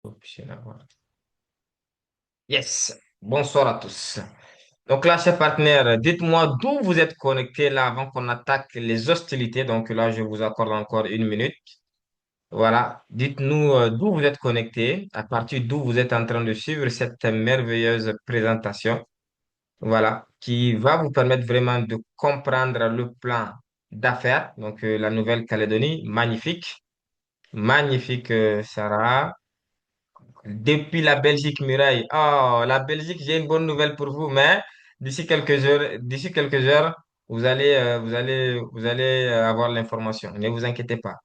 Option à voir. Yes. Bonsoir à tous. Donc là, chers partenaires, dites-moi d'où vous êtes connectés là avant qu'on attaque les hostilités. Donc là, je vous accorde encore une minute. Voilà. Dites-nous d'où vous êtes connectés, à partir d'où vous êtes en train de suivre cette merveilleuse présentation. Voilà. Qui va vous permettre vraiment de comprendre le plan d'affaires. Donc la Nouvelle-Calédonie, magnifique. Magnifique, Sarah. Depuis la Belgique, Muraille. Oh, la Belgique, j'ai une bonne nouvelle pour vous, mais d'ici quelques heures, vous allez avoir l'information. Ne vous inquiétez pas.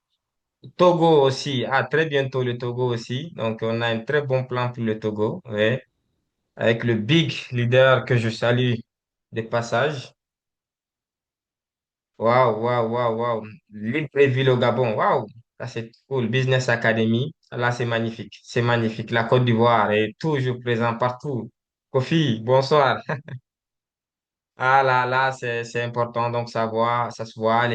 Togo aussi. Ah, très bientôt le Togo aussi. Donc, on a un très bon plan pour le Togo. Oui. Avec le big leader que je salue de passage. Waouh, waouh, waouh, waouh. Libreville au Gabon. Waouh. Ça, c'est cool. Business Academy. Là, c'est magnifique. C'est magnifique. La Côte d'Ivoire est toujours présent partout. Kofi, bonsoir. Ah là, là, c'est important. Donc, ça se voit.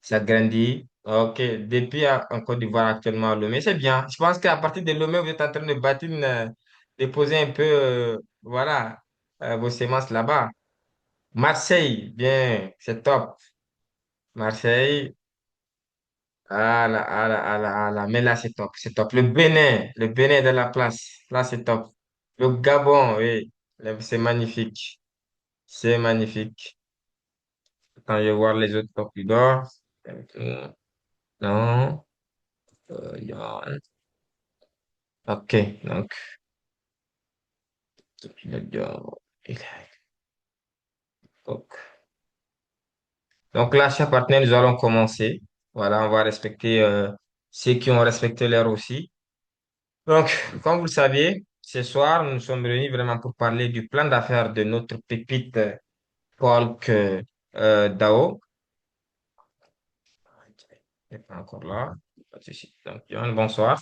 S'agrandit. OK. Depuis en Côte d'Ivoire actuellement à Lomé, c'est bien. Je pense qu'à partir de Lomé, vous êtes en train de bâtir déposer un peu, voilà, vos semences là-bas. Marseille, bien. C'est top. Marseille. Ah là, ah là, ah là, ah là. Mais là, c'est top, c'est top. Le Bénin de la place. Là, c'est top. Le Gabon, oui. C'est magnifique. C'est magnifique. Quand je vais voir les autres top d'or. Non. Non. OK. Donc, le d'or. Donc là, chers partenaires, nous allons commencer. Voilà, on va respecter ceux qui ont respecté l'heure aussi. Donc, comme vous le savez, ce soir, nous sommes réunis vraiment pour parler du plan d'affaires de notre pépite Polk Dao. Il n'est pas encore là. Pas de souci. Donc, John, bonsoir.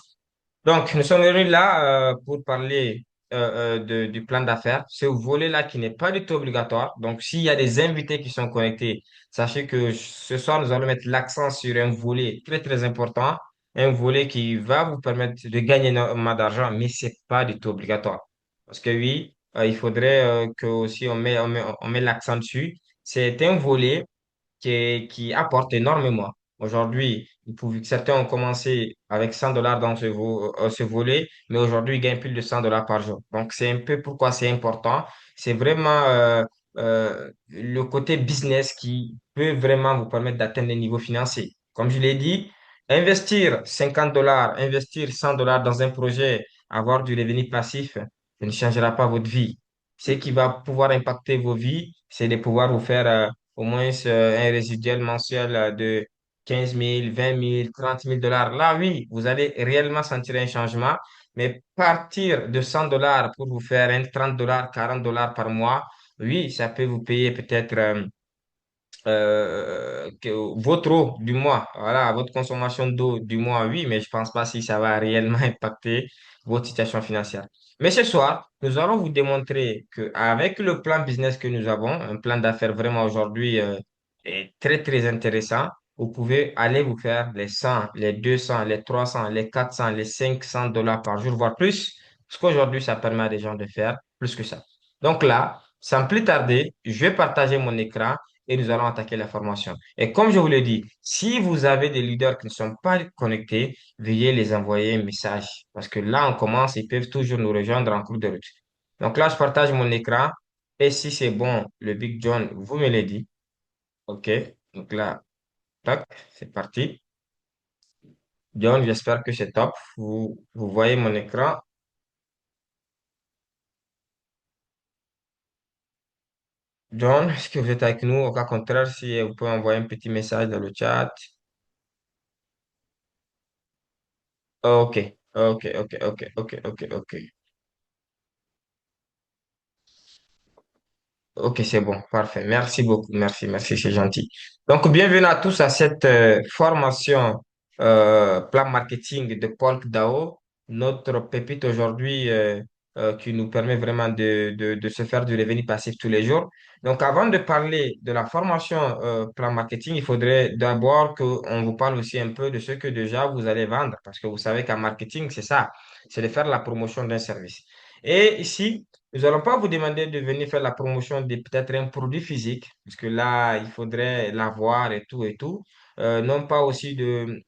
Donc, nous sommes venus là pour parler du plan d'affaires. Ce volet-là qui n'est pas du tout obligatoire. Donc, s'il y a des invités qui sont connectés, sachez que ce soir, nous allons mettre l'accent sur un volet très, très important. Un volet qui va vous permettre de gagner énormément d'argent, mais c'est pas du tout obligatoire. Parce que oui, il faudrait que aussi on met l'accent dessus. C'est un volet qui apporte énormément. Aujourd'hui, certains ont commencé avec $100 dans ce volet, mais aujourd'hui, ils gagnent plus de $100 par jour. Donc, c'est un peu pourquoi c'est important. C'est vraiment le côté business qui peut vraiment vous permettre d'atteindre les niveaux financiers. Comme je l'ai dit, investir $50, investir $100 dans un projet, avoir du revenu passif, ça ne changera pas votre vie. Ce qui va pouvoir impacter vos vies, c'est de pouvoir vous faire au moins un résiduel mensuel de 15 000, 20 000, $30 000. Là, oui, vous allez réellement sentir un changement, mais partir de $100 pour vous faire un $30, $40 par mois, oui, ça peut vous payer peut-être votre eau du mois, voilà, votre consommation d'eau du mois, oui, mais je pense pas si ça va réellement impacter votre situation financière. Mais ce soir, nous allons vous démontrer qu'avec le plan business que nous avons, un plan d'affaires vraiment aujourd'hui est très, très intéressant, vous pouvez aller vous faire les 100, les 200, les 300, les 400, les $500 par jour, voire plus, parce qu'aujourd'hui, ça permet à des gens de faire plus que ça. Donc là, sans plus tarder, je vais partager mon écran et nous allons attaquer la formation. Et comme je vous l'ai dit, si vous avez des leaders qui ne sont pas connectés, veuillez les envoyer un message parce que là, on commence, ils peuvent toujours nous rejoindre en cours de route. Donc là, je partage mon écran et si c'est bon, le Big John, vous me le dites. OK. Donc là, tac, c'est parti. John, j'espère que c'est top. Vous voyez mon écran. John, est-ce que vous êtes avec nous? Au cas contraire, si vous pouvez envoyer un petit message dans le chat. OK, OK, OK, OK, OK, OK, OK. Ok, c'est bon, parfait. Merci beaucoup. Merci, merci, c'est gentil. Donc, bienvenue à tous à cette formation plan marketing de Paul Dao, notre pépite aujourd'hui qui nous permet vraiment de se faire du revenu passif tous les jours. Donc, avant de parler de la formation plan marketing, il faudrait d'abord qu'on vous parle aussi un peu de ce que déjà vous allez vendre, parce que vous savez qu'en marketing, c'est ça. c'est de faire la promotion d'un service. Et ici, nous n'allons pas vous demander de venir faire la promotion de peut-être un produit physique, parce que là, il faudrait l'avoir et tout et tout. Non pas aussi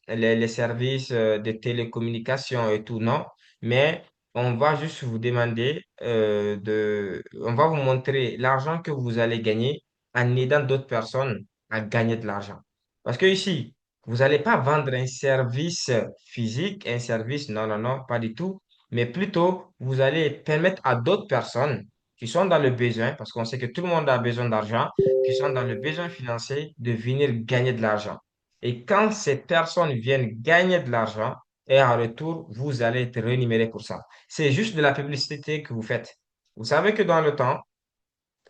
les services de télécommunication et tout, non. Mais on va juste vous demander on va vous montrer l'argent que vous allez gagner en aidant d'autres personnes à gagner de l'argent. Parce que ici, vous n'allez pas vendre un service physique, un service, non, non, non, pas du tout, mais plutôt vous allez permettre à d'autres personnes qui sont dans le besoin, parce qu'on sait que tout le monde a besoin d'argent, qui sont dans le besoin financier, de venir gagner de l'argent. Et quand ces personnes viennent gagner de l'argent, et en retour, vous allez être rémunéré pour ça. C'est juste de la publicité que vous faites. Vous savez que dans le temps,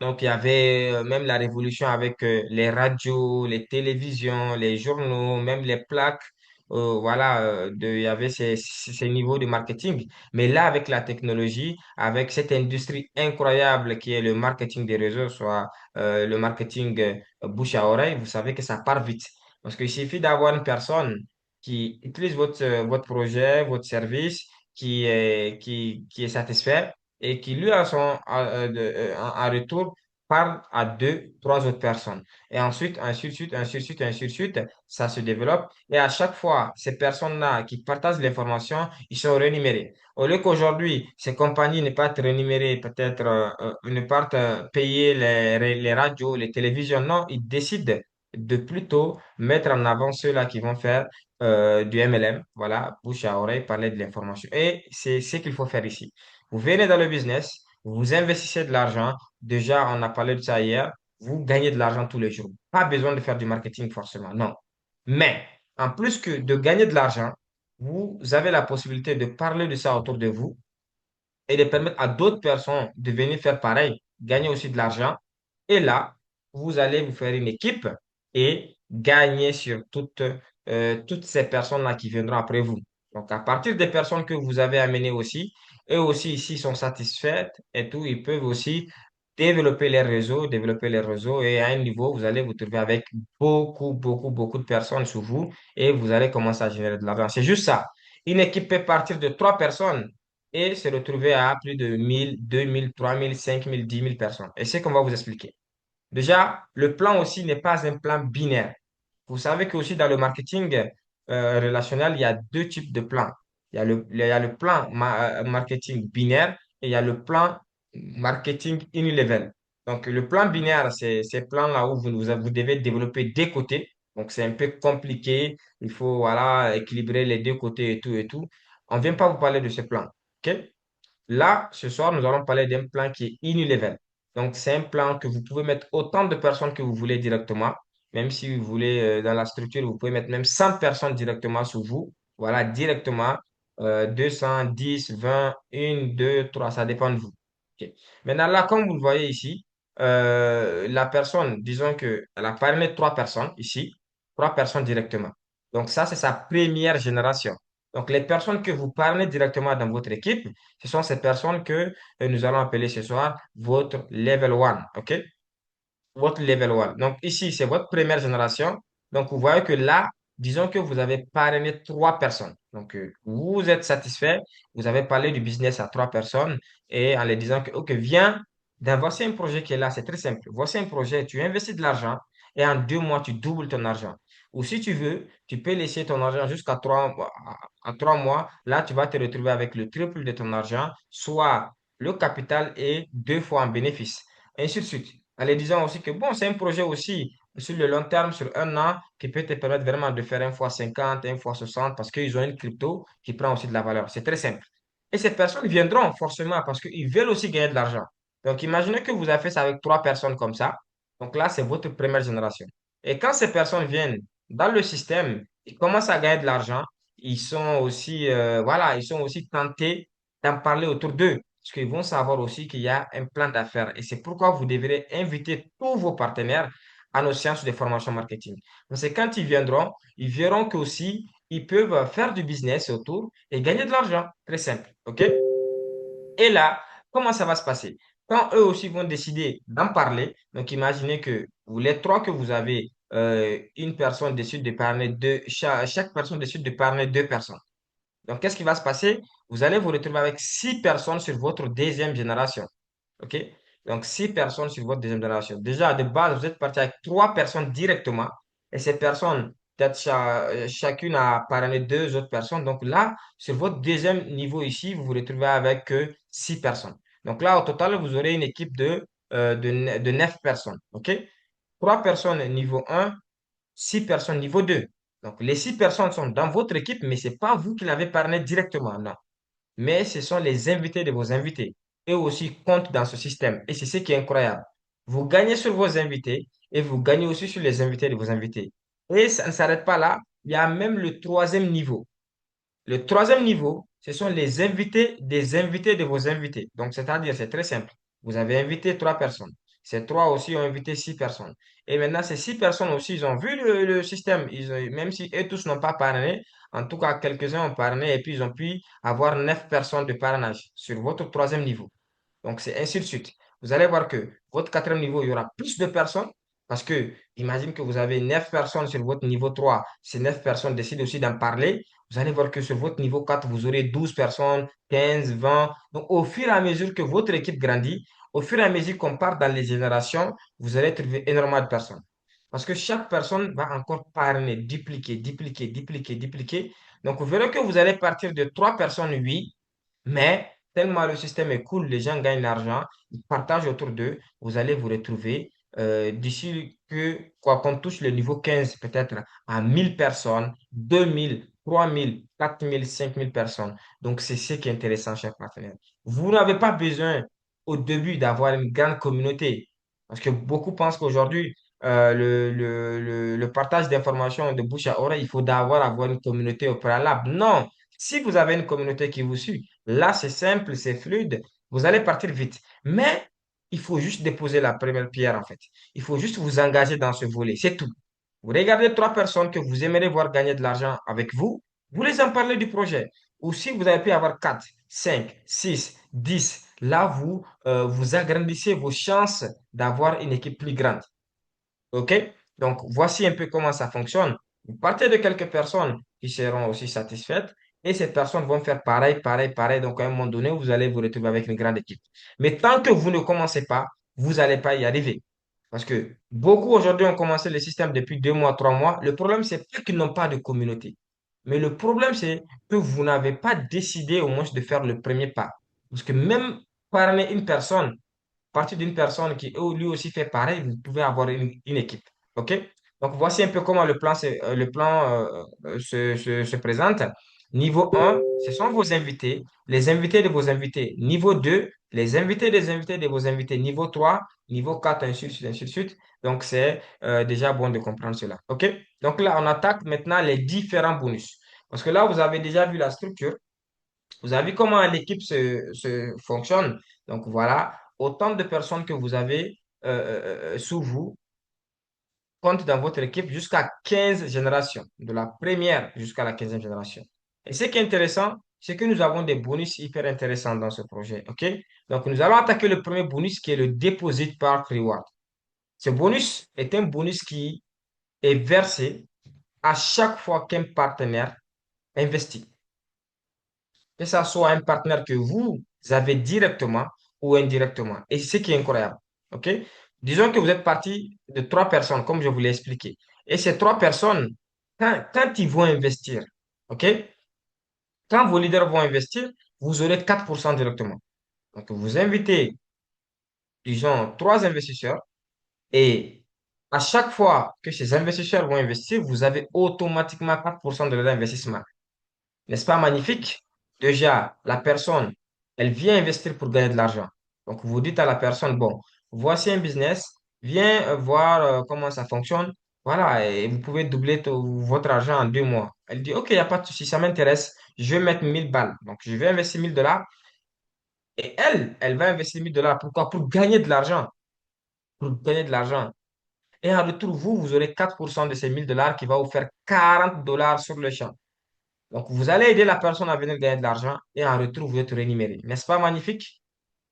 donc, il y avait même la révolution avec les radios, les télévisions, les journaux, même les plaques. Voilà, il y avait ces niveaux de marketing. Mais là, avec la technologie, avec cette industrie incroyable qui est le marketing des réseaux, soit le marketing bouche à oreille, vous savez que ça part vite. Parce qu'il suffit d'avoir une personne qui utilise votre projet, votre service, qui est satisfait et qui lui, en retour, parle à deux, trois autres personnes. Et ensuite, ainsi de suite, ainsi de suite, ainsi de suite, ça se développe. Et à chaque fois, ces personnes-là qui partagent l'information, ils sont rémunérés. Au lieu qu'aujourd'hui, ces compagnies ne partent rémunérer, peut-être ne partent payer les radios, les télévisions, non, ils décident de plutôt mettre en avant ceux-là qui vont faire du MLM, voilà, bouche à oreille, parler de l'information. Et c'est ce qu'il faut faire ici. Vous venez dans le business, vous investissez de l'argent. Déjà, on a parlé de ça hier. Vous gagnez de l'argent tous les jours. Pas besoin de faire du marketing forcément, non. Mais, en plus que de gagner de l'argent, vous avez la possibilité de parler de ça autour de vous et de permettre à d'autres personnes de venir faire pareil, gagner aussi de l'argent. Et là, vous allez vous faire une équipe et gagner sur toutes ces personnes-là qui viendront après vous. Donc, à partir des personnes que vous avez amenées aussi, eux aussi ici sont satisfaites et tout, ils peuvent aussi développer les réseaux et à un niveau, vous allez vous trouver avec beaucoup, beaucoup, beaucoup de personnes sous vous et vous allez commencer à générer de l'argent. C'est juste ça. Une équipe peut partir de trois personnes et se retrouver à plus de 1000, 2000, 3000, 5000, 10 000 personnes. Et c'est ce qu'on va vous expliquer. Déjà, le plan aussi n'est pas un plan binaire. Vous savez que aussi dans le marketing relationnel, il y a deux types de plans. Il y a le plan marketing binaire et il y a le plan marketing unilevel. Donc, le plan binaire, c'est ces plans-là où vous devez développer des côtés. Donc, c'est un peu compliqué. Il faut voilà, équilibrer les deux côtés et tout et tout. On ne vient pas vous parler de ce plan. OK? Là, ce soir, nous allons parler d'un plan qui est unilevel. Donc, c'est un plan que vous pouvez mettre autant de personnes que vous voulez directement. Même si vous voulez, dans la structure, vous pouvez mettre même 100 personnes directement sous vous. Voilà, directement. 210, 20, 1, 2, 3, ça dépend de vous. OK. Maintenant, là, comme vous le voyez ici, la personne, disons qu'elle a parrainé trois personnes ici, trois personnes directement. Donc, ça, c'est sa première génération. Donc, les personnes que vous parlez directement dans votre équipe, ce sont ces personnes que nous allons appeler ce soir votre level one, OK? Votre level one. Donc, ici, c'est votre première génération. Donc, vous voyez que là, disons que vous avez parrainé trois personnes. Donc, vous êtes satisfait, vous avez parlé du business à trois personnes et en les disant que, OK, viens, voici un projet qui est là, c'est très simple. Voici un projet, tu investis de l'argent et en 2 mois, tu doubles ton argent. Ou si tu veux, tu peux laisser ton argent jusqu'à 3 mois. À 3 mois, là, tu vas te retrouver avec le triple de ton argent, soit le capital et 2 fois en bénéfice. Ainsi de suite. En les disant aussi que bon, c'est un projet aussi sur le long terme, sur un an, qui peut te permettre vraiment de faire 1 fois 50, 1 fois 60, parce qu'ils ont une crypto qui prend aussi de la valeur. C'est très simple. Et ces personnes viendront forcément parce qu'ils veulent aussi gagner de l'argent. Donc, imaginez que vous avez fait ça avec trois personnes comme ça. Donc là, c'est votre première génération. Et quand ces personnes viennent dans le système, ils commencent à gagner de l'argent, ils sont aussi, voilà, ils sont aussi tentés d'en parler autour d'eux. Parce qu'ils vont savoir aussi qu'il y a un plan d'affaires. Et c'est pourquoi vous devrez inviter tous vos partenaires à nos séances de formation marketing. Parce que quand ils viendront, ils verront qu'aussi, ils peuvent faire du business autour et gagner de l'argent. Très simple. OK? Et là, comment ça va se passer? Quand eux aussi vont décider d'en parler, donc imaginez que vous, les trois que vous avez, une personne décide de parler de, chaque personne décide de parler deux personnes. Donc, qu'est-ce qui va se passer? Vous allez vous retrouver avec 6 personnes sur votre deuxième génération. OK? Donc, 6 personnes sur votre deuxième génération. Déjà, de base, vous êtes parti avec 3 personnes directement. Et ces personnes, peut-être chacune a parrainé 2 autres personnes. Donc là, sur votre deuxième niveau ici, vous vous retrouvez avec 6 personnes. Donc là, au total, vous aurez une équipe de 9 personnes. OK? 3 personnes niveau un, 6 personnes niveau 2. Donc, les 6 personnes sont dans votre équipe, mais ce n'est pas vous qui l'avez parrainé directement, non. Mais ce sont les invités de vos invités. Eux aussi comptent dans ce système. Et c'est ce qui est incroyable. Vous gagnez sur vos invités et vous gagnez aussi sur les invités de vos invités. Et ça ne s'arrête pas là. Il y a même le troisième niveau. Le troisième niveau, ce sont les invités des invités de vos invités. Donc, c'est-à-dire, c'est très simple. Vous avez invité 3 personnes. Ces trois aussi ont invité 6 personnes. Et maintenant, ces 6 personnes aussi, ils ont vu le système. Même si eux tous n'ont pas parrainé, en tout cas, quelques-uns ont parrainé et puis ils ont pu avoir 9 personnes de parrainage sur votre troisième niveau. Donc, c'est ainsi de suite. Vous allez voir que votre quatrième niveau, il y aura plus de personnes parce que, imagine que vous avez 9 personnes sur votre niveau 3. Ces 9 personnes décident aussi d'en parler. Vous allez voir que sur votre niveau 4, vous aurez 12 personnes, 15, 20. Donc, au fur et à mesure que votre équipe grandit, au fur et à mesure qu'on part dans les générations, vous allez trouver énormément de personnes. Parce que chaque personne va encore parrainer, dupliquer, dupliquer, dupliquer, dupliquer. Donc, vous verrez que vous allez partir de 3 personnes, oui, mais tellement le système est cool, les gens gagnent l'argent, ils partagent autour d'eux, vous allez vous retrouver d'ici que, quoi qu'on touche le niveau 15 peut-être à 1000 personnes, 2000, 3000, 4000, 5000 personnes. Donc, c'est ce qui est intéressant, chers partenaires. Vous n'avez pas besoin au début d'avoir une grande communauté parce que beaucoup pensent qu'aujourd'hui, le partage d'informations de bouche à oreille, il faut avoir une communauté au préalable. Non, si vous avez une communauté qui vous suit, là, c'est simple, c'est fluide, vous allez partir vite. Mais il faut juste déposer la première pierre, en fait. Il faut juste vous engager dans ce volet, c'est tout. Vous regardez 3 personnes que vous aimeriez voir gagner de l'argent avec vous, vous les en parlez du projet. Ou si vous avez pu avoir 4, 5, 6, 10, là, vous agrandissez vos chances d'avoir une équipe plus grande. OK? Donc, voici un peu comment ça fonctionne. Vous partez de quelques personnes qui seront aussi satisfaites et ces personnes vont faire pareil, pareil, pareil. Donc, à un moment donné, vous allez vous retrouver avec une grande équipe. Mais tant que vous ne commencez pas, vous n'allez pas y arriver. Parce que beaucoup aujourd'hui ont commencé le système depuis 2 mois, 3 mois. Le problème, c'est pas qu'ils n'ont pas de communauté. Mais le problème, c'est que vous n'avez pas décidé au moins de faire le premier pas. Parce que même parler une personne, partir d'une personne qui lui aussi fait pareil, vous pouvez avoir une équipe. OK? Donc, voici un peu comment le plan se présente. Niveau un, ce sont vos invités, les invités de vos invités. Niveau 2, les invités des invités de vos invités. Niveau 3, niveau 4, ainsi de suite, ainsi de suite. Donc, c'est déjà bon de comprendre cela. OK? Donc là, on attaque maintenant les différents bonus. Parce que là, vous avez déjà vu la structure. Vous avez vu comment l'équipe se fonctionne. Donc voilà, autant de personnes que vous avez sous vous comptent dans votre équipe jusqu'à 15 générations, de la première jusqu'à la 15e génération. Et ce qui est intéressant, c'est que nous avons des bonus hyper intéressants dans ce projet. OK? Donc nous allons attaquer le premier bonus qui est le Deposit Park Reward. Ce bonus est un bonus qui est versé à chaque fois qu'un partenaire investit, que ça soit un partenaire que vous avez directement ou indirectement. Et c'est ce qui est incroyable. OK? Disons que vous êtes parti de 3 personnes, comme je vous l'ai expliqué. Et ces 3 personnes, quand ils vont investir, OK? Quand vos leaders vont investir, vous aurez 4% directement. Donc, vous invitez, disons, 3 investisseurs et à chaque fois que ces investisseurs vont investir, vous avez automatiquement 4% de leur investissement. N'est-ce pas magnifique? Déjà, la personne, elle vient investir pour gagner de l'argent. Donc, vous dites à la personne, bon, voici un business, viens voir comment ça fonctionne. Voilà, et vous pouvez doubler votre argent en 2 mois. Elle dit, OK, il n'y a pas de souci, ça m'intéresse. Je vais mettre 1000 balles. Donc, je vais investir 1000 dollars. Et elle va investir 1000 dollars. Pourquoi? Pour gagner de l'argent. Pour gagner de l'argent. Et en retour, vous aurez 4% de ces 1000 dollars qui va vous faire 40 dollars sur le champ. Donc, vous allez aider la personne à venir gagner de l'argent et en retour, vous êtes rémunéré. N'est-ce pas magnifique?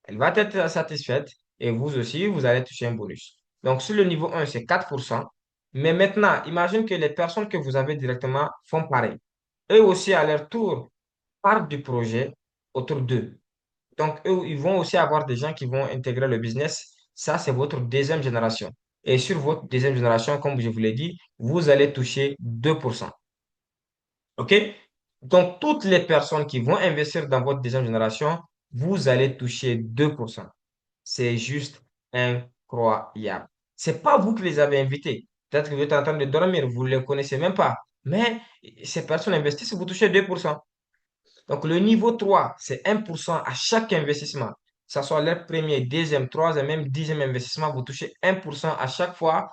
Elle va être satisfaite et vous aussi, vous allez toucher un bonus. Donc, sur le niveau 1, c'est 4%. Mais maintenant, imagine que les personnes que vous avez directement font pareil. Eux aussi, à leur tour, part du projet autour d'eux. Donc, eux, ils vont aussi avoir des gens qui vont intégrer le business. Ça, c'est votre deuxième génération. Et sur votre deuxième génération, comme je vous l'ai dit, vous allez toucher 2%. OK? Donc, toutes les personnes qui vont investir dans votre deuxième génération, vous allez toucher 2%. C'est juste incroyable. C'est pas vous qui les avez invités. Peut-être que vous êtes en train de dormir, vous ne les connaissez même pas. Mais ces personnes investissent, vous touchez 2%. Donc, le niveau 3, c'est 1% à chaque investissement. Que ce soit leur premier, deuxième, troisième, même dixième investissement, vous touchez 1% à chaque fois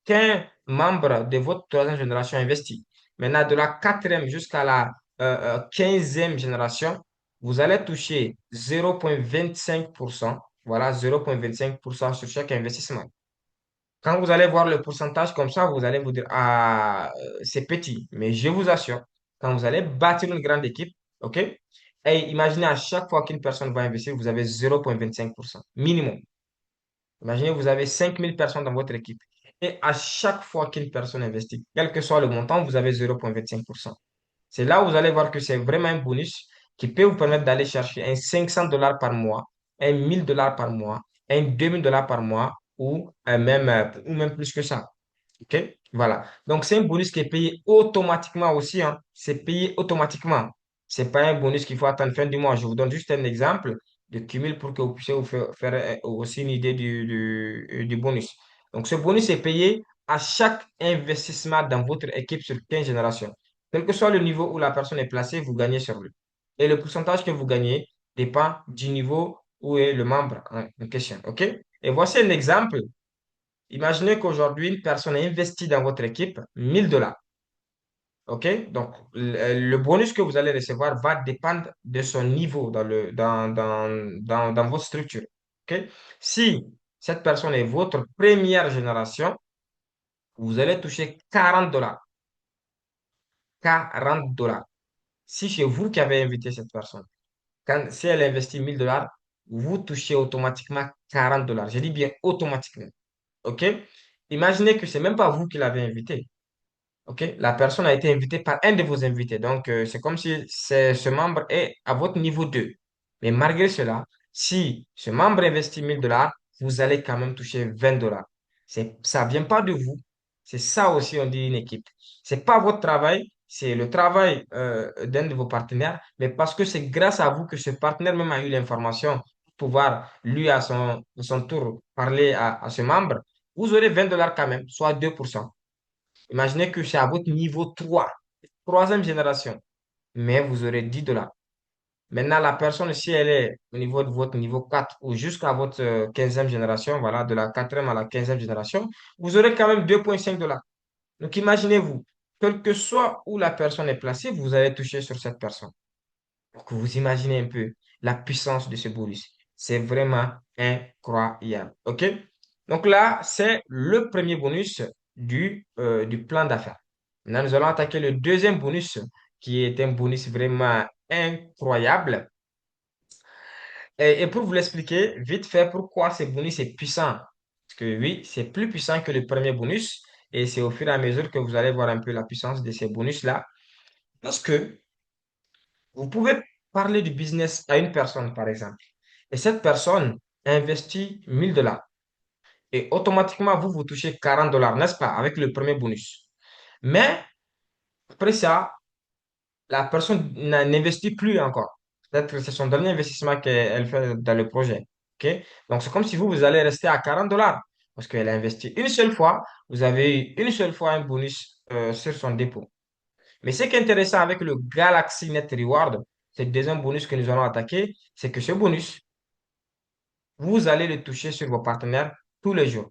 qu'un membre de votre troisième génération investit. Maintenant, de la quatrième jusqu'à la 15e génération, vous allez toucher 0,25%. Voilà, 0,25% sur chaque investissement. Quand vous allez voir le pourcentage comme ça, vous allez vous dire, ah, c'est petit. Mais je vous assure, quand vous allez bâtir une grande équipe, OK? Et imaginez à chaque fois qu'une personne va investir, vous avez 0,25% minimum. Imaginez, vous avez 5000 personnes dans votre équipe. Et à chaque fois qu'une personne investit, quel que soit le montant, vous avez 0,25%. C'est là où vous allez voir que c'est vraiment un bonus qui peut vous permettre d'aller chercher un 500 $ par mois, un 1000 $ par mois, un 2000 $ par mois ou même plus que ça. OK? Voilà. Donc, c'est un bonus qui est payé automatiquement aussi, hein. C'est payé automatiquement. C'est pas un bonus qu'il faut attendre fin du mois. Je vous donne juste un exemple de cumul pour que vous puissiez vous faire, aussi une idée du bonus. Donc, ce bonus est payé à chaque investissement dans votre équipe sur 15 générations. Quel que soit le niveau où la personne est placée, vous gagnez sur lui. Et le pourcentage que vous gagnez dépend du niveau où est le membre en question. OK? Et voici un exemple. Imaginez qu'aujourd'hui, une personne a investi dans votre équipe 1000 $. OK? Donc, le bonus que vous allez recevoir va dépendre de son niveau dans votre structure. OK? Si cette personne est votre première génération, vous allez toucher 40 $. 40 $. Si c'est vous qui avez invité cette personne, si elle investit 1000 $, vous touchez automatiquement 40 $. Je dis bien automatiquement. OK? Imaginez que c'est même pas vous qui l'avez invité. OK? La personne a été invitée par un de vos invités. Donc, c'est comme si ce membre est à votre niveau 2. Mais malgré cela, si ce membre investit 1000 $, vous allez quand même toucher 20 $. Ça vient pas de vous. C'est ça aussi, on dit une équipe. C'est pas votre travail, c'est le travail d'un de vos partenaires, mais parce que c'est grâce à vous que ce partenaire même a eu l'information pour pouvoir, lui, à son tour, parler à ce membre, vous aurez 20 $ quand même, soit 2%. Imaginez que c'est à votre niveau 3, troisième génération, mais vous aurez 10 $. Maintenant, la personne, si elle est au niveau de votre niveau 4 ou jusqu'à votre 15e génération, voilà, de la quatrième à la 15e génération, vous aurez quand même 2,5 $. Donc, imaginez-vous, quel que soit où la personne est placée, vous allez toucher sur cette personne. Donc, vous imaginez un peu la puissance de ce bonus. C'est vraiment incroyable. OK? Donc là, c'est le premier bonus du plan d'affaires. Maintenant, nous allons attaquer le deuxième bonus, qui est un bonus vraiment incroyable. Et pour vous l'expliquer, vite fait, pourquoi ce bonus est puissant. Parce que oui, c'est plus puissant que le premier bonus. Et c'est au fur et à mesure que vous allez voir un peu la puissance de ces bonus-là. Parce que vous pouvez parler du business à une personne, par exemple. Et cette personne investit 1000 $. Et automatiquement, vous touchez 40 $, n'est-ce pas, avec le premier bonus. Mais après ça, la personne n'investit plus encore. Peut-être que c'est son dernier investissement qu'elle fait dans le projet. OK? Donc, c'est comme si vous allez rester à 40 $. Parce qu'elle a investi une seule fois, vous avez eu une seule fois un bonus sur son dépôt. Mais ce qui est intéressant avec le Galaxy Net Reward, c'est le deuxième bonus que nous allons attaquer, c'est que ce bonus, vous allez le toucher sur vos partenaires tous les jours.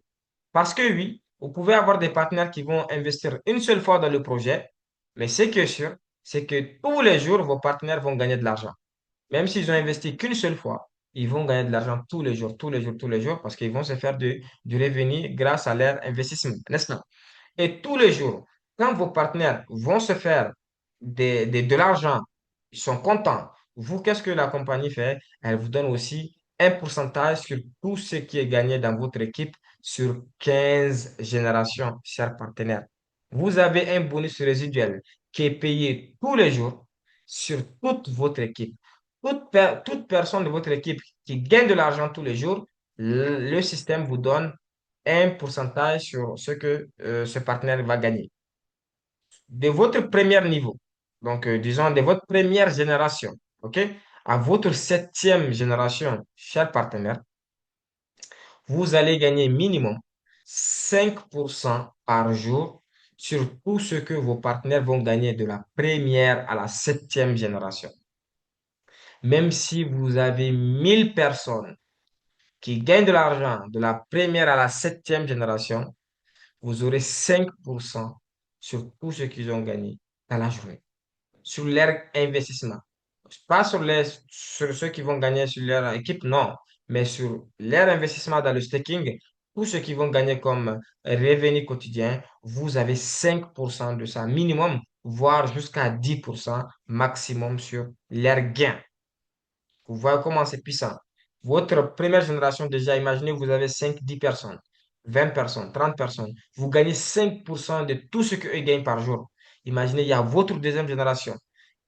Parce que oui, vous pouvez avoir des partenaires qui vont investir une seule fois dans le projet, mais ce qui est sûr, c'est que tous les jours, vos partenaires vont gagner de l'argent. Même s'ils ont investi qu'une seule fois, ils vont gagner de l'argent tous les jours, tous les jours, tous les jours, parce qu'ils vont se faire du revenu grâce à leur investissement, n'est-ce pas? Et tous les jours, quand vos partenaires vont se faire de l'argent, ils sont contents. Vous, qu'est-ce que la compagnie fait? Elle vous donne aussi un pourcentage sur tout ce qui est gagné dans votre équipe sur 15 générations, chers partenaires. Vous avez un bonus résiduel qui est payé tous les jours. sur toute votre équipe. Toute personne de votre équipe qui gagne de l'argent tous les jours, le système vous donne un pourcentage sur ce que ce partenaire va gagner. De votre premier niveau, donc disons de votre première génération, OK, à votre septième génération, cher partenaire, vous allez gagner minimum 5% par jour sur tout ce que vos partenaires vont gagner de la première à la septième génération. Même si vous avez 1000 personnes qui gagnent de l'argent de la première à la septième génération, vous aurez 5% sur tout ce qu'ils ont gagné dans la journée, sur leur investissement. Pas sur ceux qui vont gagner sur leur équipe, non, mais sur leur investissement dans le staking, tous ceux qui vont gagner comme revenu quotidien, vous avez 5% de ça minimum, voire jusqu'à 10% maximum sur leur gain. Vous voyez comment c'est puissant. Votre première génération, déjà, imaginez, vous avez 5, 10 personnes, 20 personnes, 30 personnes. Vous gagnez 5% de tout ce qu'eux gagnent par jour. Imaginez, il y a votre deuxième génération,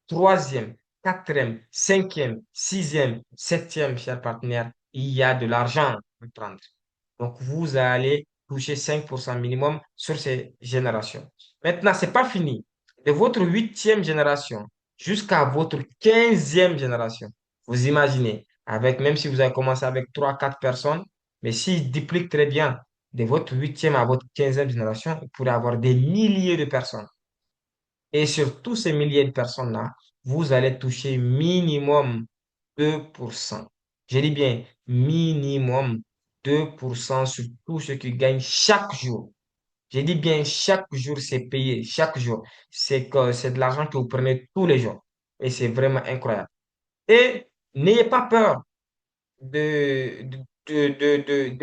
troisième, quatrième, cinquième, sixième, septième, cher partenaire. Il y a de l'argent à prendre. Donc, vous allez toucher 5% minimum sur ces générations. Maintenant, ce n'est pas fini. De votre huitième génération jusqu'à votre quinzième génération, vous imaginez, avec, même si vous avez commencé avec 3 4 personnes, mais s'ils dupliquent très bien, de votre huitième à votre quinzième génération, vous pourrez avoir des milliers de personnes. Et sur tous ces milliers de personnes-là, vous allez toucher minimum 2%. Je dis bien minimum 2% sur tout ce qu'ils gagnent chaque jour. Je dis bien chaque jour, c'est payé. Chaque jour. C'est de l'argent que vous prenez tous les jours. Et c'est vraiment incroyable. Et n'ayez pas peur des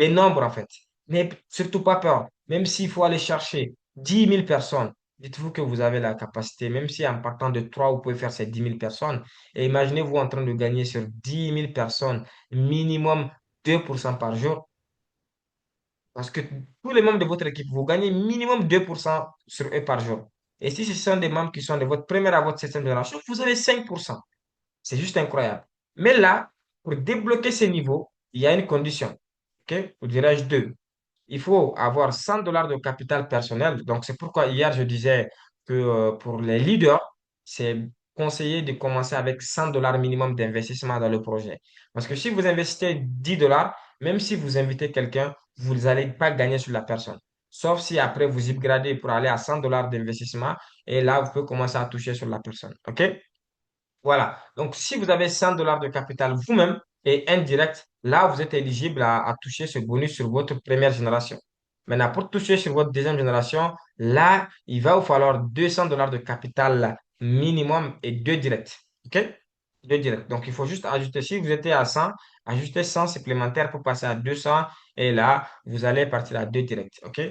nombres, en fait. N'ayez surtout pas peur. Même s'il faut aller chercher 10 000 personnes, dites-vous que vous avez la capacité, même si en partant de 3 vous pouvez faire ces 10 000 personnes. Et imaginez-vous en train de gagner sur 10 000 personnes, minimum 2% par jour. Parce que tous les membres de votre équipe, vous gagnez minimum 2% sur eux par jour. Et si ce sont des membres qui sont de votre première à votre septième génération, vous avez 5%. C'est juste incroyable. Mais là, pour débloquer ces niveaux, il y a une condition. OK? Ou dirais-je deux. Il faut avoir 100 dollars de capital personnel. Donc, c'est pourquoi hier, je disais que pour les leaders, c'est conseillé de commencer avec 100 dollars minimum d'investissement dans le projet. Parce que si vous investissez 10 dollars, même si vous invitez quelqu'un, vous n'allez pas gagner sur la personne. Sauf si après, vous upgradez pour aller à 100 dollars d'investissement et là, vous pouvez commencer à toucher sur la personne. OK? Voilà. Donc, si vous avez 100 dollars de capital vous-même et indirect, là, vous êtes éligible à toucher ce bonus sur votre première génération. Maintenant, pour toucher sur votre deuxième génération, là, il va vous falloir 200 dollars de capital minimum et deux directs. OK? Deux directs. Donc, il faut juste ajouter, si vous étiez à 100, ajustez 100 supplémentaires pour passer à 200 et là, vous allez partir à deux directs. OK?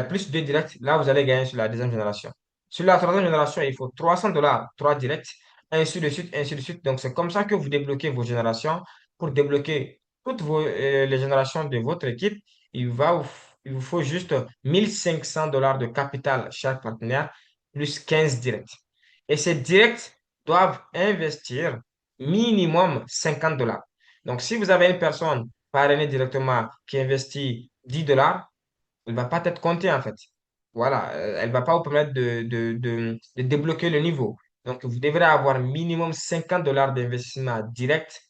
Plus deux directs, là, vous allez gagner sur la deuxième génération. Sur la troisième génération, il faut 300 dollars, trois directs ainsi de suite, ainsi de suite. Donc, c'est comme ça que vous débloquez vos générations. Pour débloquer toutes les générations de votre équipe, il vous faut juste 1500 dollars de capital chaque partenaire, plus 15 directs. Et ces directs doivent investir minimum 50 dollars. Donc, si vous avez une personne parrainée directement qui investit 10 dollars, elle ne va pas être comptée en fait. Voilà, elle ne va pas vous permettre de débloquer le niveau. Donc, vous devrez avoir minimum 50 dollars d'investissement direct,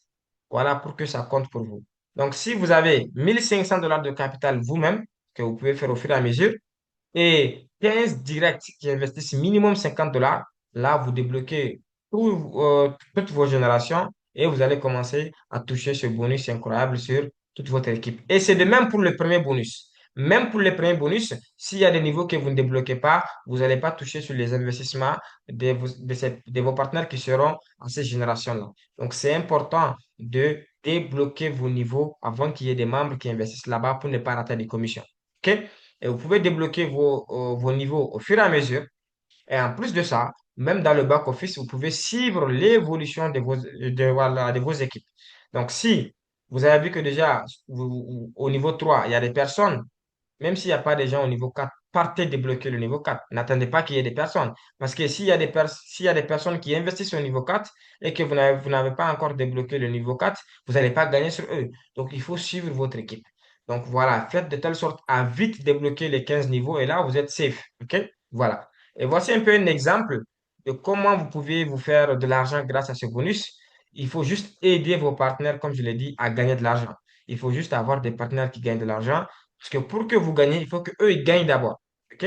voilà, pour que ça compte pour vous. Donc, si vous avez 1500 dollars de capital vous-même, que vous pouvez faire au fur et à mesure, et 15 directs qui investissent minimum 50 dollars, là, vous débloquez toutes vos générations et vous allez commencer à toucher ce bonus incroyable sur toute votre équipe. Et c'est de même pour le premier bonus. Même pour le premier bonus, s'il y a des niveaux que vous ne débloquez pas, vous n'allez pas toucher sur les investissements de vos partenaires qui seront à ces générations-là. Donc, c'est important de débloquer vos niveaux avant qu'il y ait des membres qui investissent là-bas pour ne pas rater des commissions. OK? Et vous pouvez débloquer vos niveaux au fur et à mesure. Et en plus de ça, même dans le back-office, vous pouvez suivre l'évolution voilà, de vos équipes. Donc, si vous avez vu que déjà au niveau 3 il y a des personnes, même s'il n'y a pas des gens au niveau 4 partez débloquer le niveau 4. N'attendez pas qu'il y ait des personnes. Parce que s'il y a des personnes qui investissent au niveau 4 et que vous n'avez pas encore débloqué le niveau 4, vous n'allez pas gagner sur eux. Donc, il faut suivre votre équipe. Donc, voilà, faites de telle sorte à vite débloquer les 15 niveaux et là, vous êtes safe. OK? Voilà. Et voici un peu un exemple de comment vous pouvez vous faire de l'argent grâce à ce bonus. Il faut juste aider vos partenaires, comme je l'ai dit, à gagner de l'argent. Il faut juste avoir des partenaires qui gagnent de l'argent. Parce que pour que vous gagnez, il faut qu'eux, ils gagnent d'abord. OK?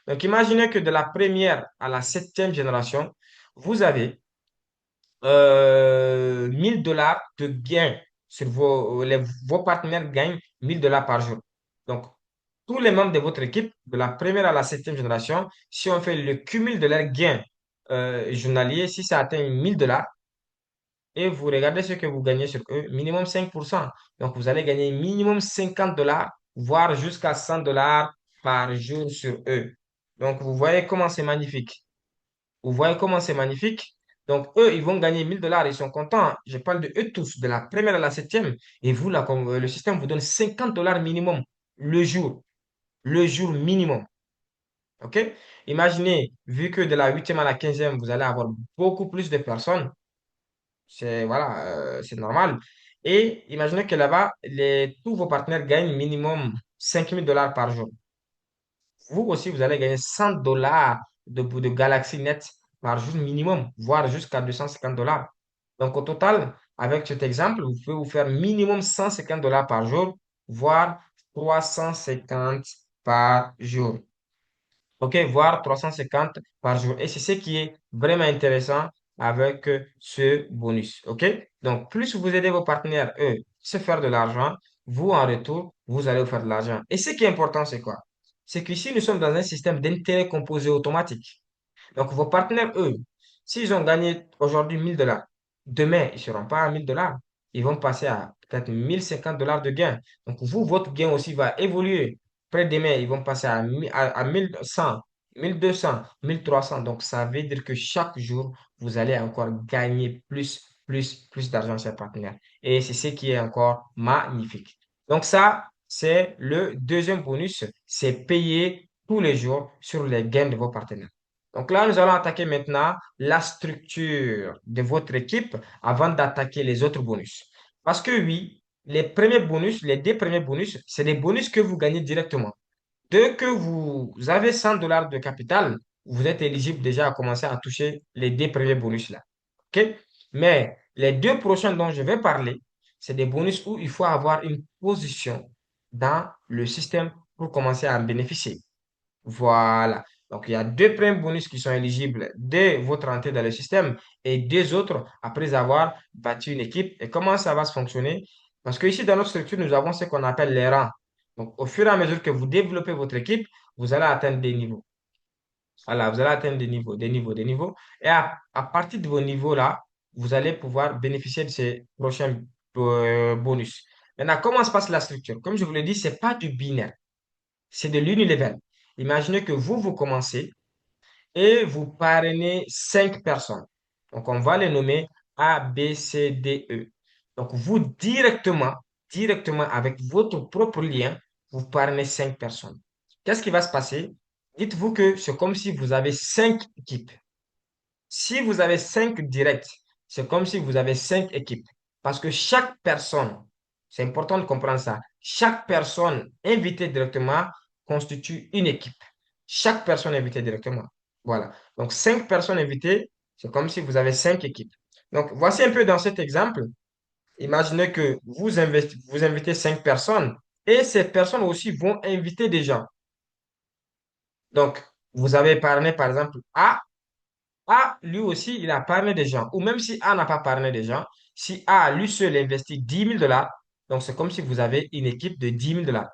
Donc, imaginez que de la première à la septième génération, vous avez 1000 dollars de gains sur vos partenaires gagnent 1000 dollars par jour. Donc, tous les membres de votre équipe, de la première à la septième génération, si on fait le cumul de leurs gains journaliers, si ça atteint 1000 dollars, et vous regardez ce que vous gagnez sur eux, minimum 5%. Donc, vous allez gagner minimum 50 dollars, voire jusqu'à 100 dollars par jour sur eux. Donc, vous voyez comment c'est magnifique. Vous voyez comment c'est magnifique. Donc, eux, ils vont gagner 1000 dollars, ils sont contents. Je parle de eux tous, de la première à la septième. Et vous, là, comme, le système vous donne 50 dollars minimum le jour. Le jour minimum. OK? Imaginez, vu que de la huitième à la quinzième, vous allez avoir beaucoup plus de personnes. C'est voilà, c'est normal. Et imaginez que là-bas, tous vos partenaires gagnent minimum 5000 dollars par jour. Vous aussi, vous allez gagner 100 dollars de Galaxy Net par jour minimum, voire jusqu'à 250 dollars. Donc, au total, avec cet exemple, vous pouvez vous faire minimum 150 dollars par jour, voire 350 par jour. OK, voire 350 par jour. Et c'est ce qui est vraiment intéressant avec ce bonus. OK? Donc, plus vous aidez vos partenaires, eux, se faire de l'argent, vous, en retour, vous allez vous faire de l'argent. Et ce qui est important, c'est quoi? C'est qu'ici, nous sommes dans un système d'intérêt composé automatique. Donc, vos partenaires, eux, s'ils ont gagné aujourd'hui 1000 dollars, demain, ils ne seront pas à 1000 dollars. Ils vont passer à peut-être 1050 dollars de gain. Donc, vous, votre gain aussi va évoluer. Après-demain, ils vont passer à 1100, 1200, 1300. Donc, ça veut dire que chaque jour, vous allez encore gagner plus d'argent chez les partenaires. Et c'est ce qui est encore magnifique. Donc, ça, c'est le deuxième bonus, c'est payer tous les jours sur les gains de vos partenaires. Donc là, nous allons attaquer maintenant la structure de votre équipe avant d'attaquer les autres bonus. Parce que oui, les premiers bonus, les deux premiers bonus, c'est des bonus que vous gagnez directement. Dès que vous avez 100 dollars de capital, vous êtes éligible déjà à commencer à toucher les deux premiers bonus là. OK? Mais les deux prochains dont je vais parler, c'est des bonus où il faut avoir une position dans le système pour commencer à en bénéficier. Voilà. Donc, il y a deux premiers bonus qui sont éligibles dès votre entrée dans le système et deux autres après avoir bâti une équipe. Et comment ça va se fonctionner? Parce que ici, dans notre structure, nous avons ce qu'on appelle les rangs. Donc, au fur et à mesure que vous développez votre équipe, vous allez atteindre des niveaux. Voilà, vous allez atteindre des niveaux, des niveaux, des niveaux. Et à partir de vos niveaux-là, vous allez pouvoir bénéficier de ces prochains bonus. Maintenant, comment se passe la structure? Comme je vous l'ai dit, ce n'est pas du binaire, c'est de l'unilevel. Imaginez que vous commencez et vous parrainez 5 personnes. Donc, on va les nommer A, B, C, D, E. Donc, vous directement avec votre propre lien, vous parrainez 5 personnes. Qu'est-ce qui va se passer? Dites-vous que c'est comme si vous avez 5 équipes. Si vous avez 5 directs, c'est comme si vous avez 5 équipes. Parce que chaque personne, c'est important de comprendre ça, chaque personne invitée directement constitue une équipe. Chaque personne invitée directement. Voilà. Donc, 5 personnes invitées, c'est comme si vous avez 5 équipes. Donc, voici un peu dans cet exemple. Imaginez que vous invitez 5 personnes et ces personnes aussi vont inviter des gens. Donc, vous avez parlé, par exemple, A, lui aussi, il a parrainé des gens. Ou même si A n'a pas parrainé des gens, si A, lui seul, investit 10 000 dollars, donc c'est comme si vous avez une équipe de 10 000 dollars.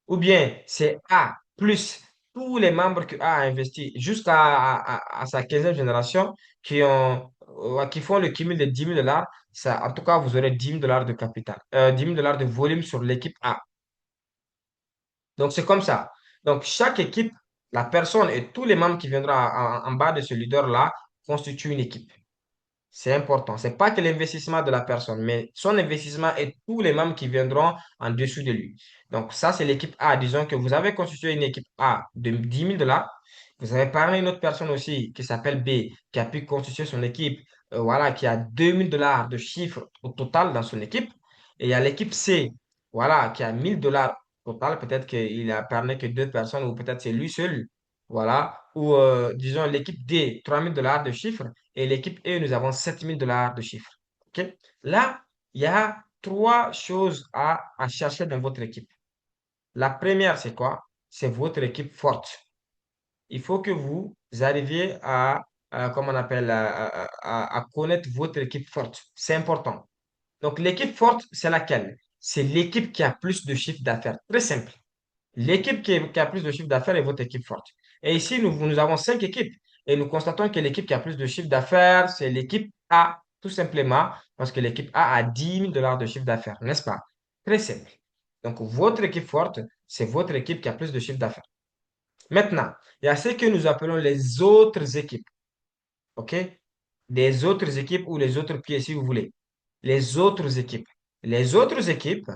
Ou bien c'est A plus tous les membres que A a investi jusqu'à à sa 15e génération qui font le cumul de 10 000 dollars. Ça, en tout cas, vous aurez 10 000 dollars de capital, 10 000 dollars de volume sur l'équipe A. Donc, c'est comme ça. Donc, chaque équipe, la personne et tous les membres qui viendront en bas de ce leader-là constituent une équipe. C'est important. C'est pas que l'investissement de la personne, mais son investissement et tous les membres qui viendront en dessous de lui. Donc, ça, c'est l'équipe A. Disons que vous avez constitué une équipe A de 10 000 $. Vous avez parlé à une autre personne aussi qui s'appelle B, qui a pu constituer son équipe, voilà, qui a 2 000 $ de chiffre au total dans son équipe. Et il y a l'équipe C, voilà, qui a 1 000 $ total. Peut-être qu'il a parlé que deux personnes ou peut-être c'est lui seul. Voilà. Ou, disons, l'équipe D, 3 000 $ de chiffre. Et l'équipe E, nous avons 7 000 $ de chiffre. OK? Là, il y a trois choses à chercher dans votre équipe. La première, c'est quoi? C'est votre équipe forte. Il faut que vous arriviez comment on appelle, à connaître votre équipe forte. C'est important. Donc, l'équipe forte, c'est laquelle? C'est l'équipe qui a plus de chiffre d'affaires. Très simple. L'équipe qui a plus de chiffre d'affaires est votre équipe forte. Et ici, nous avons cinq équipes. Et nous constatons que l'équipe qui a plus de chiffre d'affaires, c'est l'équipe A, tout simplement, parce que l'équipe A a 10 000 $ de chiffre d'affaires, n'est-ce pas? Très simple. Donc, votre équipe forte, c'est votre équipe qui a plus de chiffre d'affaires. Maintenant, il y a ce que nous appelons les autres équipes. OK? Les autres équipes ou les autres pieds, si vous voulez. Les autres équipes. Les autres équipes,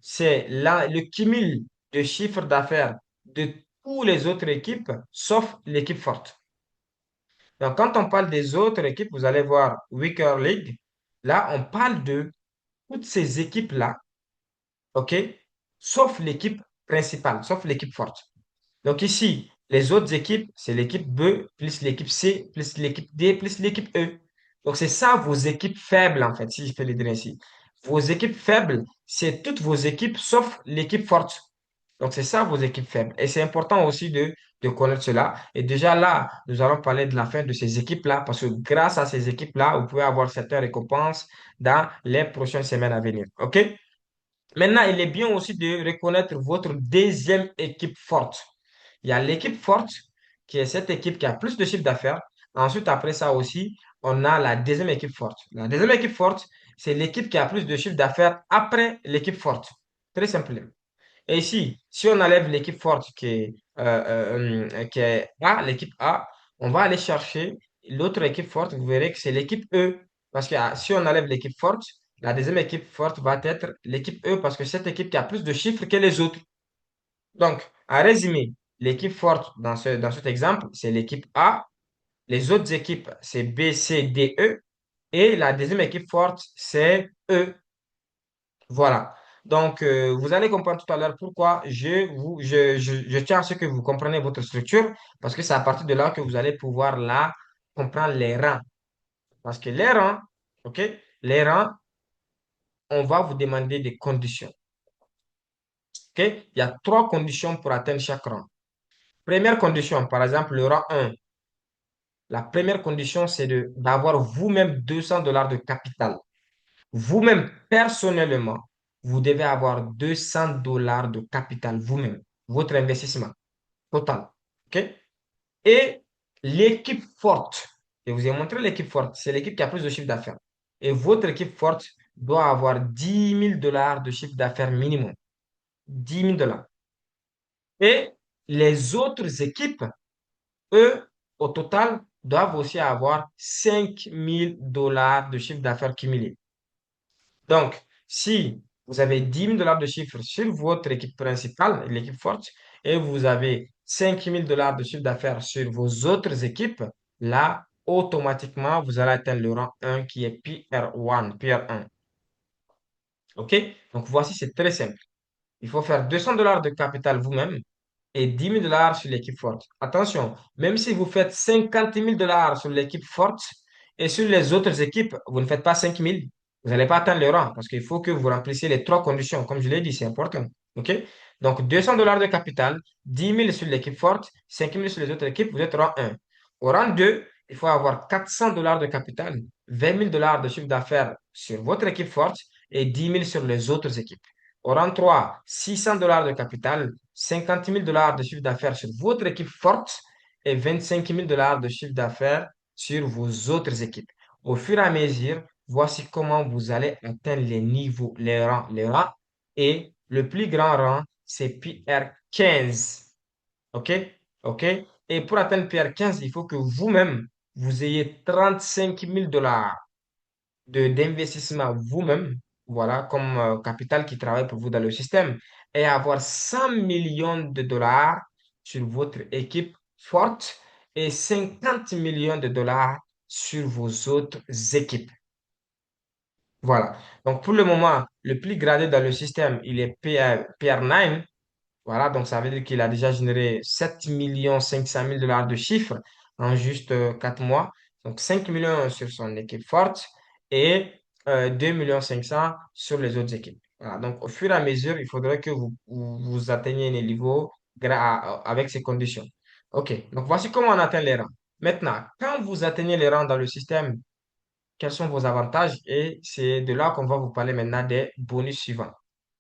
c'est le cumul de chiffre d'affaires de toutes les autres équipes, sauf l'équipe forte. Donc, quand on parle des autres équipes, vous allez voir Weaker League. Là, on parle de toutes ces équipes-là, OK? Sauf l'équipe principale, sauf l'équipe forte. Donc ici, les autres équipes, c'est l'équipe B, plus l'équipe C, plus l'équipe D, plus l'équipe E. Donc c'est ça vos équipes faibles, en fait, si je peux les dire ainsi. Vos équipes faibles, c'est toutes vos équipes sauf l'équipe forte. Donc c'est ça vos équipes faibles. Et c'est important aussi de connaître cela. Et déjà là, nous allons parler de la fin de ces équipes-là, parce que grâce à ces équipes-là, vous pouvez avoir certaines récompenses dans les prochaines semaines à venir. OK? Maintenant, il est bien aussi de reconnaître votre deuxième équipe forte. Il y a l'équipe forte, qui est cette équipe qui a plus de chiffre d'affaires. Ensuite, après ça aussi, on a la deuxième équipe forte. La deuxième équipe forte, c'est l'équipe qui a plus de chiffre d'affaires après l'équipe forte. Très simplement. Et ici, si on enlève l'équipe forte qui est A, l'équipe A, on va aller chercher l'autre équipe forte. Vous verrez que c'est l'équipe E. Parce que si on enlève l'équipe forte, la deuxième équipe forte va être l'équipe E parce que c'est cette équipe qui a plus de chiffres que les autres. Donc, à résumer, l'équipe forte dans cet exemple, c'est l'équipe A. Les autres équipes, c'est B, C, D, E. Et la deuxième équipe forte, c'est E. Voilà. Donc, vous allez comprendre tout à l'heure pourquoi je tiens à ce que vous compreniez votre structure, parce que c'est à partir de là que vous allez pouvoir là comprendre les rangs. Parce que les rangs, OK, les rangs, on va vous demander des conditions. OK? Il y a trois conditions pour atteindre chaque rang. Première condition, par exemple, le rang 1. La première condition, c'est d'avoir vous-même 200 $ de capital. Vous-même, personnellement, vous devez avoir 200 $ de capital, vous-même, votre investissement total. OK? Et l'équipe forte, je vous ai montré l'équipe forte, c'est l'équipe qui a plus de chiffre d'affaires. Et votre équipe forte doit avoir 10 000 $ de chiffre d'affaires minimum. 10 000 $. Et les autres équipes, eux, au total, doivent aussi avoir 5 000 $ de chiffre d'affaires cumulé. Donc, si vous avez 10 000 $ de chiffre sur votre équipe principale, l'équipe forte, et vous avez 5 000 $ de chiffre d'affaires sur vos autres équipes, là, automatiquement, vous allez atteindre le rang 1 qui est PR1, PR1. OK? Donc, voici, c'est très simple. Il faut faire 200 $ de capital vous-même et 10 000 $ sur l'équipe forte. Attention, même si vous faites 50 000 $ sur l'équipe forte et sur les autres équipes, vous ne faites pas 5 000, vous n'allez pas atteindre le rang parce qu'il faut que vous remplissiez les trois conditions. Comme je l'ai dit, c'est important. OK? Donc, 200 $ de capital, 10 000 sur l'équipe forte, 5 000 sur les autres équipes, vous êtes rang 1. Au rang 2, il faut avoir 400 $ de capital, 20 000 $ de chiffre d'affaires sur votre équipe forte et 10 000 sur les autres équipes. Au rang 3, 600 $ de capital, 50 000 $ de chiffre d'affaires sur votre équipe forte et 25 000 $ de chiffre d'affaires sur vos autres équipes. Au fur et à mesure, voici comment vous allez atteindre les niveaux, les rangs, les rangs. Et le plus grand rang, c'est PR15. OK? OK? Et pour atteindre PR15, il faut que vous-même, vous ayez 35 000 $ d'investissement vous-même, voilà, comme capital qui travaille pour vous dans le système, et avoir 100 millions de dollars sur votre équipe forte et 50 millions de dollars sur vos autres équipes. Voilà. Donc, pour le moment, le plus gradé dans le système, il est PR9. Voilà, donc ça veut dire qu'il a déjà généré 7 500 000 $ de chiffre en juste 4 mois. Donc 5 millions sur son équipe forte et 2 500 000 sur les autres équipes. Voilà, donc au fur et à mesure, il faudrait que vous atteigniez les niveaux avec ces conditions. OK, donc voici comment on atteint les rangs. Maintenant, quand vous atteignez les rangs dans le système, quels sont vos avantages? Et c'est de là qu'on va vous parler maintenant des bonus suivants.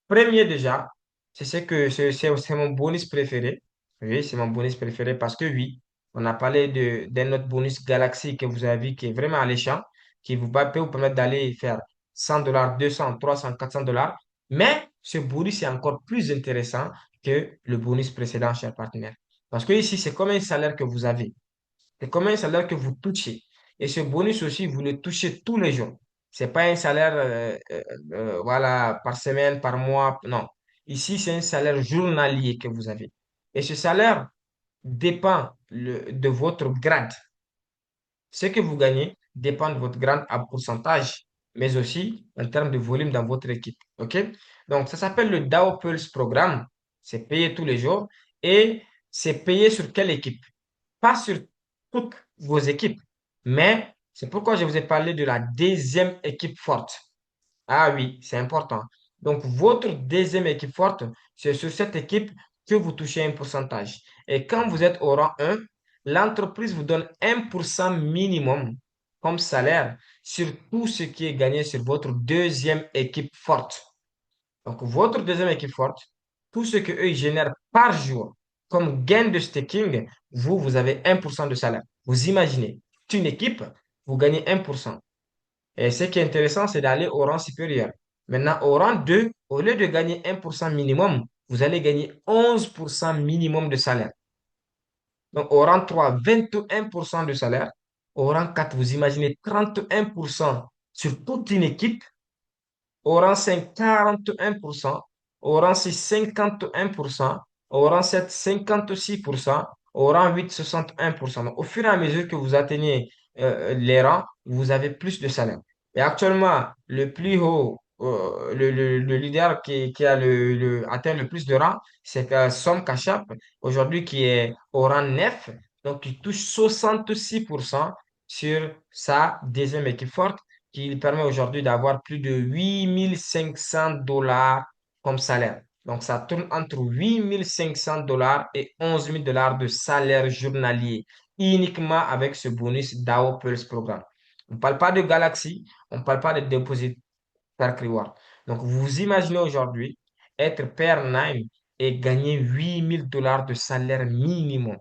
Premier déjà, c'est ce que c'est mon bonus préféré. Oui, c'est mon bonus préféré parce que oui, on a parlé d'un autre bonus Galaxy que vous avez vu qui est vraiment alléchant, qui peut vous permettre d'aller faire 100 $, 200, 300, 400 $. Mais ce bonus est encore plus intéressant que le bonus précédent, cher partenaire. Parce que ici, c'est comme un salaire que vous avez. C'est comme un salaire que vous touchez. Et ce bonus aussi, vous le touchez tous les jours. C'est pas un salaire voilà, par semaine, par mois. Non. Ici, c'est un salaire journalier que vous avez. Et ce salaire dépend de votre grade. Ce que vous gagnez dépend de votre grade à pourcentage, mais aussi en termes de volume dans votre équipe. OK? Donc, ça s'appelle le Dow Pulse Programme. C'est payé tous les jours. Et c'est payé sur quelle équipe? Pas sur toutes vos équipes, mais c'est pourquoi je vous ai parlé de la deuxième équipe forte. Ah oui, c'est important. Donc, votre deuxième équipe forte, c'est sur cette équipe que vous touchez un pourcentage. Et quand vous êtes au rang 1, l'entreprise vous donne 1% minimum comme salaire sur tout ce qui est gagné sur votre deuxième équipe forte. Donc, votre deuxième équipe forte, tout ce qu'eux ils génèrent par jour comme gain de staking, vous avez 1% de salaire. Vous imaginez, une équipe, vous gagnez 1%. Et ce qui est intéressant, c'est d'aller au rang supérieur. Maintenant, au rang 2, au lieu de gagner 1% minimum, vous allez gagner 11% minimum de salaire. Donc, au rang 3, 21% de salaire. Au rang 4, vous imaginez 31% sur toute une équipe. Au rang 5, 41%. Au rang 6, 51%. Au rang 7, 56%. Au rang 8, 61%. Donc, au fur et à mesure que vous atteignez les rangs, vous avez plus de salaire. Et actuellement, le plus haut, le leader qui a atteint le plus de rangs, c'est Som Kashap, aujourd'hui qui est au rang 9. Donc, il touche 66% sur sa deuxième équipe forte qui lui permet aujourd'hui d'avoir plus de 8 500 $ comme salaire. Donc, ça tourne entre 8 500 $ et 11 000 $ de salaire journalier, uniquement avec ce bonus DAO Pulse Programme. On ne parle pas de Galaxy, on ne parle pas de Deposit Perk Reward. Donc, vous imaginez aujourd'hui être Pair 9 et gagner 8 000 $ de salaire minimum.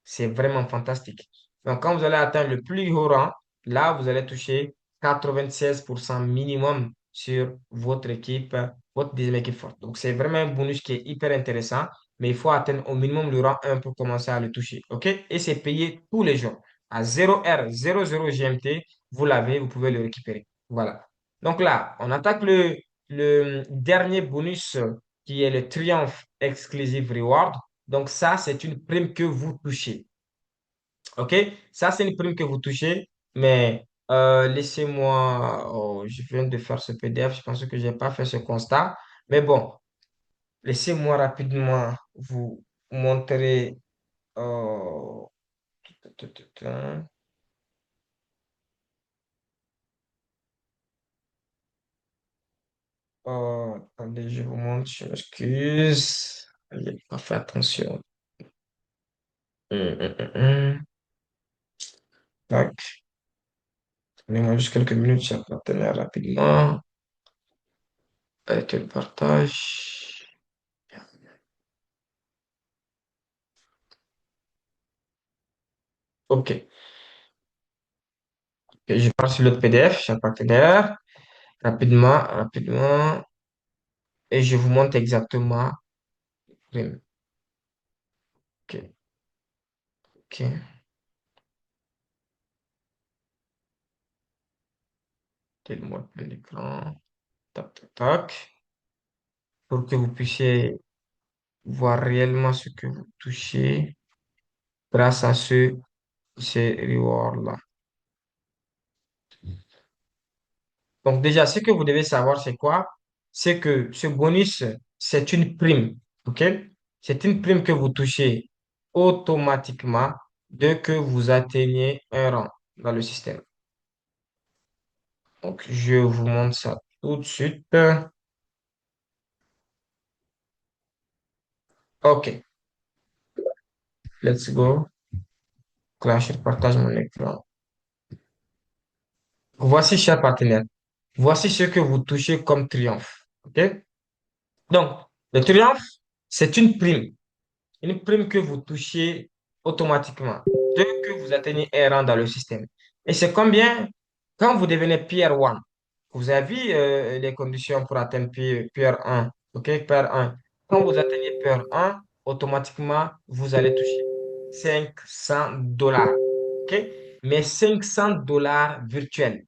C'est vraiment fantastique. Donc, quand vous allez atteindre le plus haut rang, là, vous allez toucher 96% minimum sur votre équipe, votre deuxième équipe forte. Donc, c'est vraiment un bonus qui est hyper intéressant, mais il faut atteindre au minimum le rang 1 pour commencer à le toucher. OK? Et c'est payé tous les jours. À 0R, 00 GMT, vous l'avez, vous pouvez le récupérer. Voilà. Donc là, on attaque le dernier bonus qui est le Triumph Exclusive Reward. Donc ça, c'est une prime que vous touchez. OK? Ça, c'est une prime que vous touchez, mais laissez-moi, oh, je viens de faire ce PDF, je pense que je n'ai pas fait ce constat. Mais bon, laissez-moi rapidement vous montrer. euh, attendez, je vous montre, je m'excuse. Je n'ai pas fait attention. Tac. Donnez-moi juste quelques minutes, je vais partenaire rapidement avec le partage. OK. Et je pars sur l'autre PDF, j'ai un partenaire, rapidement, et je vous montre exactement. OK, OK. Quel mode plein d'écran. Tac, tac, tac. Pour que vous puissiez voir réellement ce que vous touchez grâce à ces rewards-là. Donc déjà, ce que vous devez savoir, c'est quoi? C'est que ce bonus, c'est une prime, OK? C'est une prime que vous touchez automatiquement dès que vous atteignez un rang dans le système. Donc, je vous montre ça tout de suite. OK, let's go. Là, je partage mon écran. Voici, chers partenaires. Voici ce que vous touchez comme triomphe. OK? Donc, le triomphe, c'est une prime. Une prime que vous touchez automatiquement dès que vous atteignez un rang dans le système. Et c'est combien quand vous devenez Pierre 1. Vous avez vu les conditions pour atteindre Pierre 1. OK? Pierre 1. Quand vous atteignez Pierre 1, automatiquement, vous allez toucher 500 dollars. OK? Mais 500 dollars virtuels.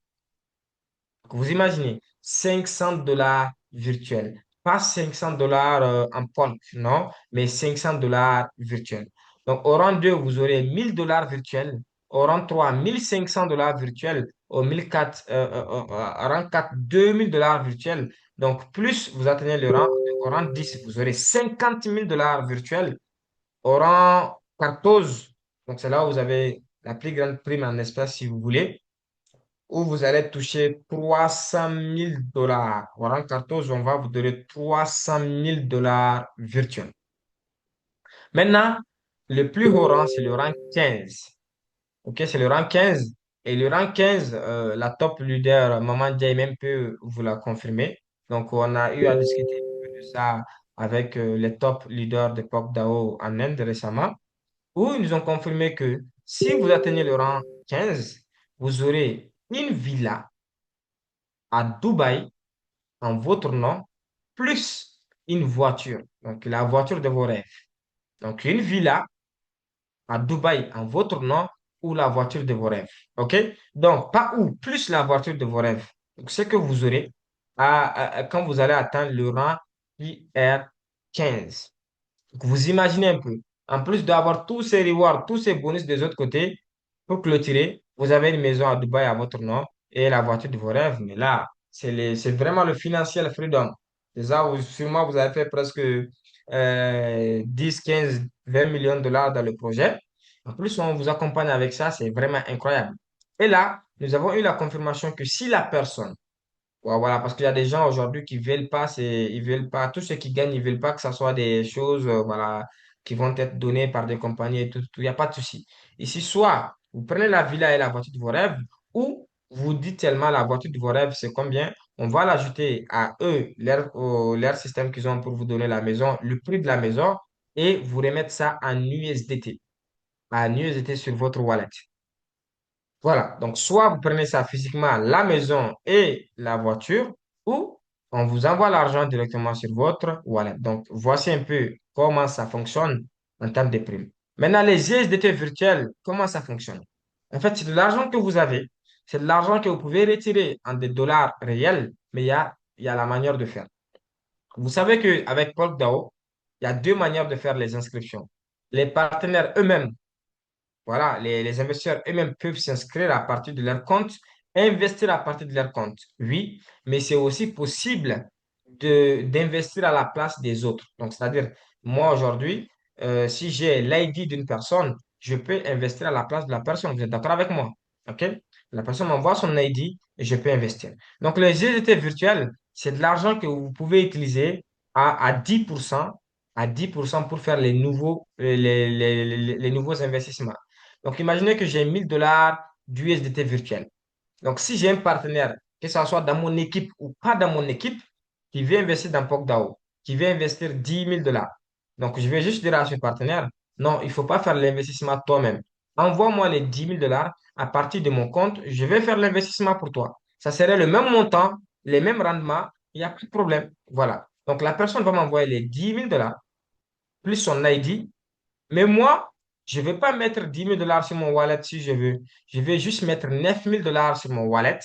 Vous imaginez, 500 dollars virtuels. Pas 500 dollars en Polk, non, mais 500 dollars virtuels. Donc, au rang 2, vous aurez 1000 dollars virtuels. Au rang 3, 1500 dollars virtuels. Au rang 4, 2000 dollars virtuels. Donc, plus vous atteignez le rang, au rang 10, vous aurez 50 000 dollars virtuels. Au rang 14, donc c'est là où vous avez la plus grande prime en espace si vous voulez où vous allez toucher 300 000 dollars. Voilà, en 14, on va vous donner 300 000 dollars virtuels. Maintenant, le plus haut rang, c'est le rang 15. OK, c'est le rang 15. Et le rang 15, la top leader, Maman même peut vous la confirmer. Donc, on a eu à discuter un peu de ça avec les top leaders de PopDAO en Inde récemment, où ils nous ont confirmé que si vous atteignez le rang 15, vous aurez une villa à Dubaï en votre nom, plus une voiture, donc la voiture de vos rêves. Donc une villa à Dubaï en votre nom ou la voiture de vos rêves. OK? Donc, pas ou, plus la voiture de vos rêves. Donc, ce que vous aurez quand vous allez atteindre le rang IR15. Donc, vous imaginez un peu. En plus d'avoir tous ces rewards, tous ces bonus des autres côtés, pour clôturer, vous avez une maison à Dubaï à votre nom et la voiture de vos rêves. Mais là, c'est vraiment le financial freedom. C'est ça où sûrement vous avez fait presque 10, 15, 20 millions de dollars dans le projet. En plus, on vous accompagne avec ça, c'est vraiment incroyable. Et là, nous avons eu la confirmation que si la personne ouais, voilà, parce qu'il y a des gens aujourd'hui qui veulent pas, ils veulent pas, tous ceux qui gagnent, ils veulent pas que ce soit des choses, voilà, qui vont être données par des compagnies et tout, tout. Il n'y a pas de souci. Ici, soit vous prenez la villa et la voiture de vos rêves, ou vous dites tellement la voiture de vos rêves, c'est combien? On va l'ajouter à eux, leur système qu'ils ont pour vous donner la maison, le prix de la maison, et vous remettre ça en USDT, en USDT sur votre wallet. Voilà, donc soit vous prenez ça physiquement, la maison et la voiture, ou on vous envoie l'argent directement sur votre wallet. Donc, voici un peu comment ça fonctionne en termes de primes. Maintenant, les USDT virtuels, comment ça fonctionne? En fait, c'est de l'argent que vous avez, c'est de l'argent que vous pouvez retirer en des dollars réels, mais il y a la manière de faire. Vous savez qu'avec PolkDAO, il y a deux manières de faire les inscriptions. Les partenaires eux-mêmes voilà, les investisseurs eux-mêmes peuvent s'inscrire à partir de leur compte, investir à partir de leur compte. Oui, mais c'est aussi possible d'investir à la place des autres. Donc, c'est-à-dire, moi aujourd'hui, si j'ai l'ID d'une personne, je peux investir à la place de la personne. Vous êtes d'accord avec moi? OK? La personne m'envoie son ID et je peux investir. Donc, les GDT virtuels, c'est de l'argent que vous pouvez utiliser à 10%, à 10% pour faire les nouveaux investissements. Donc, imaginez que j'ai 1000 dollars d'USDT virtuel. Donc, si j'ai un partenaire, que ce soit dans mon équipe ou pas dans mon équipe, qui veut investir dans PogDAO, qui veut investir 10 000 dollars. Donc, je vais juste dire à ce partenaire, non, il ne faut pas faire l'investissement toi-même. Envoie-moi les 10 000 dollars à partir de mon compte, je vais faire l'investissement pour toi. Ça serait le même montant, les mêmes rendements, il n'y a pas de problème. Voilà. Donc, la personne va m'envoyer les 10 000 dollars plus son ID mais moi, je ne vais pas mettre 10 000 dollars sur mon wallet si je veux. Je vais juste mettre 9 000 dollars sur mon wallet.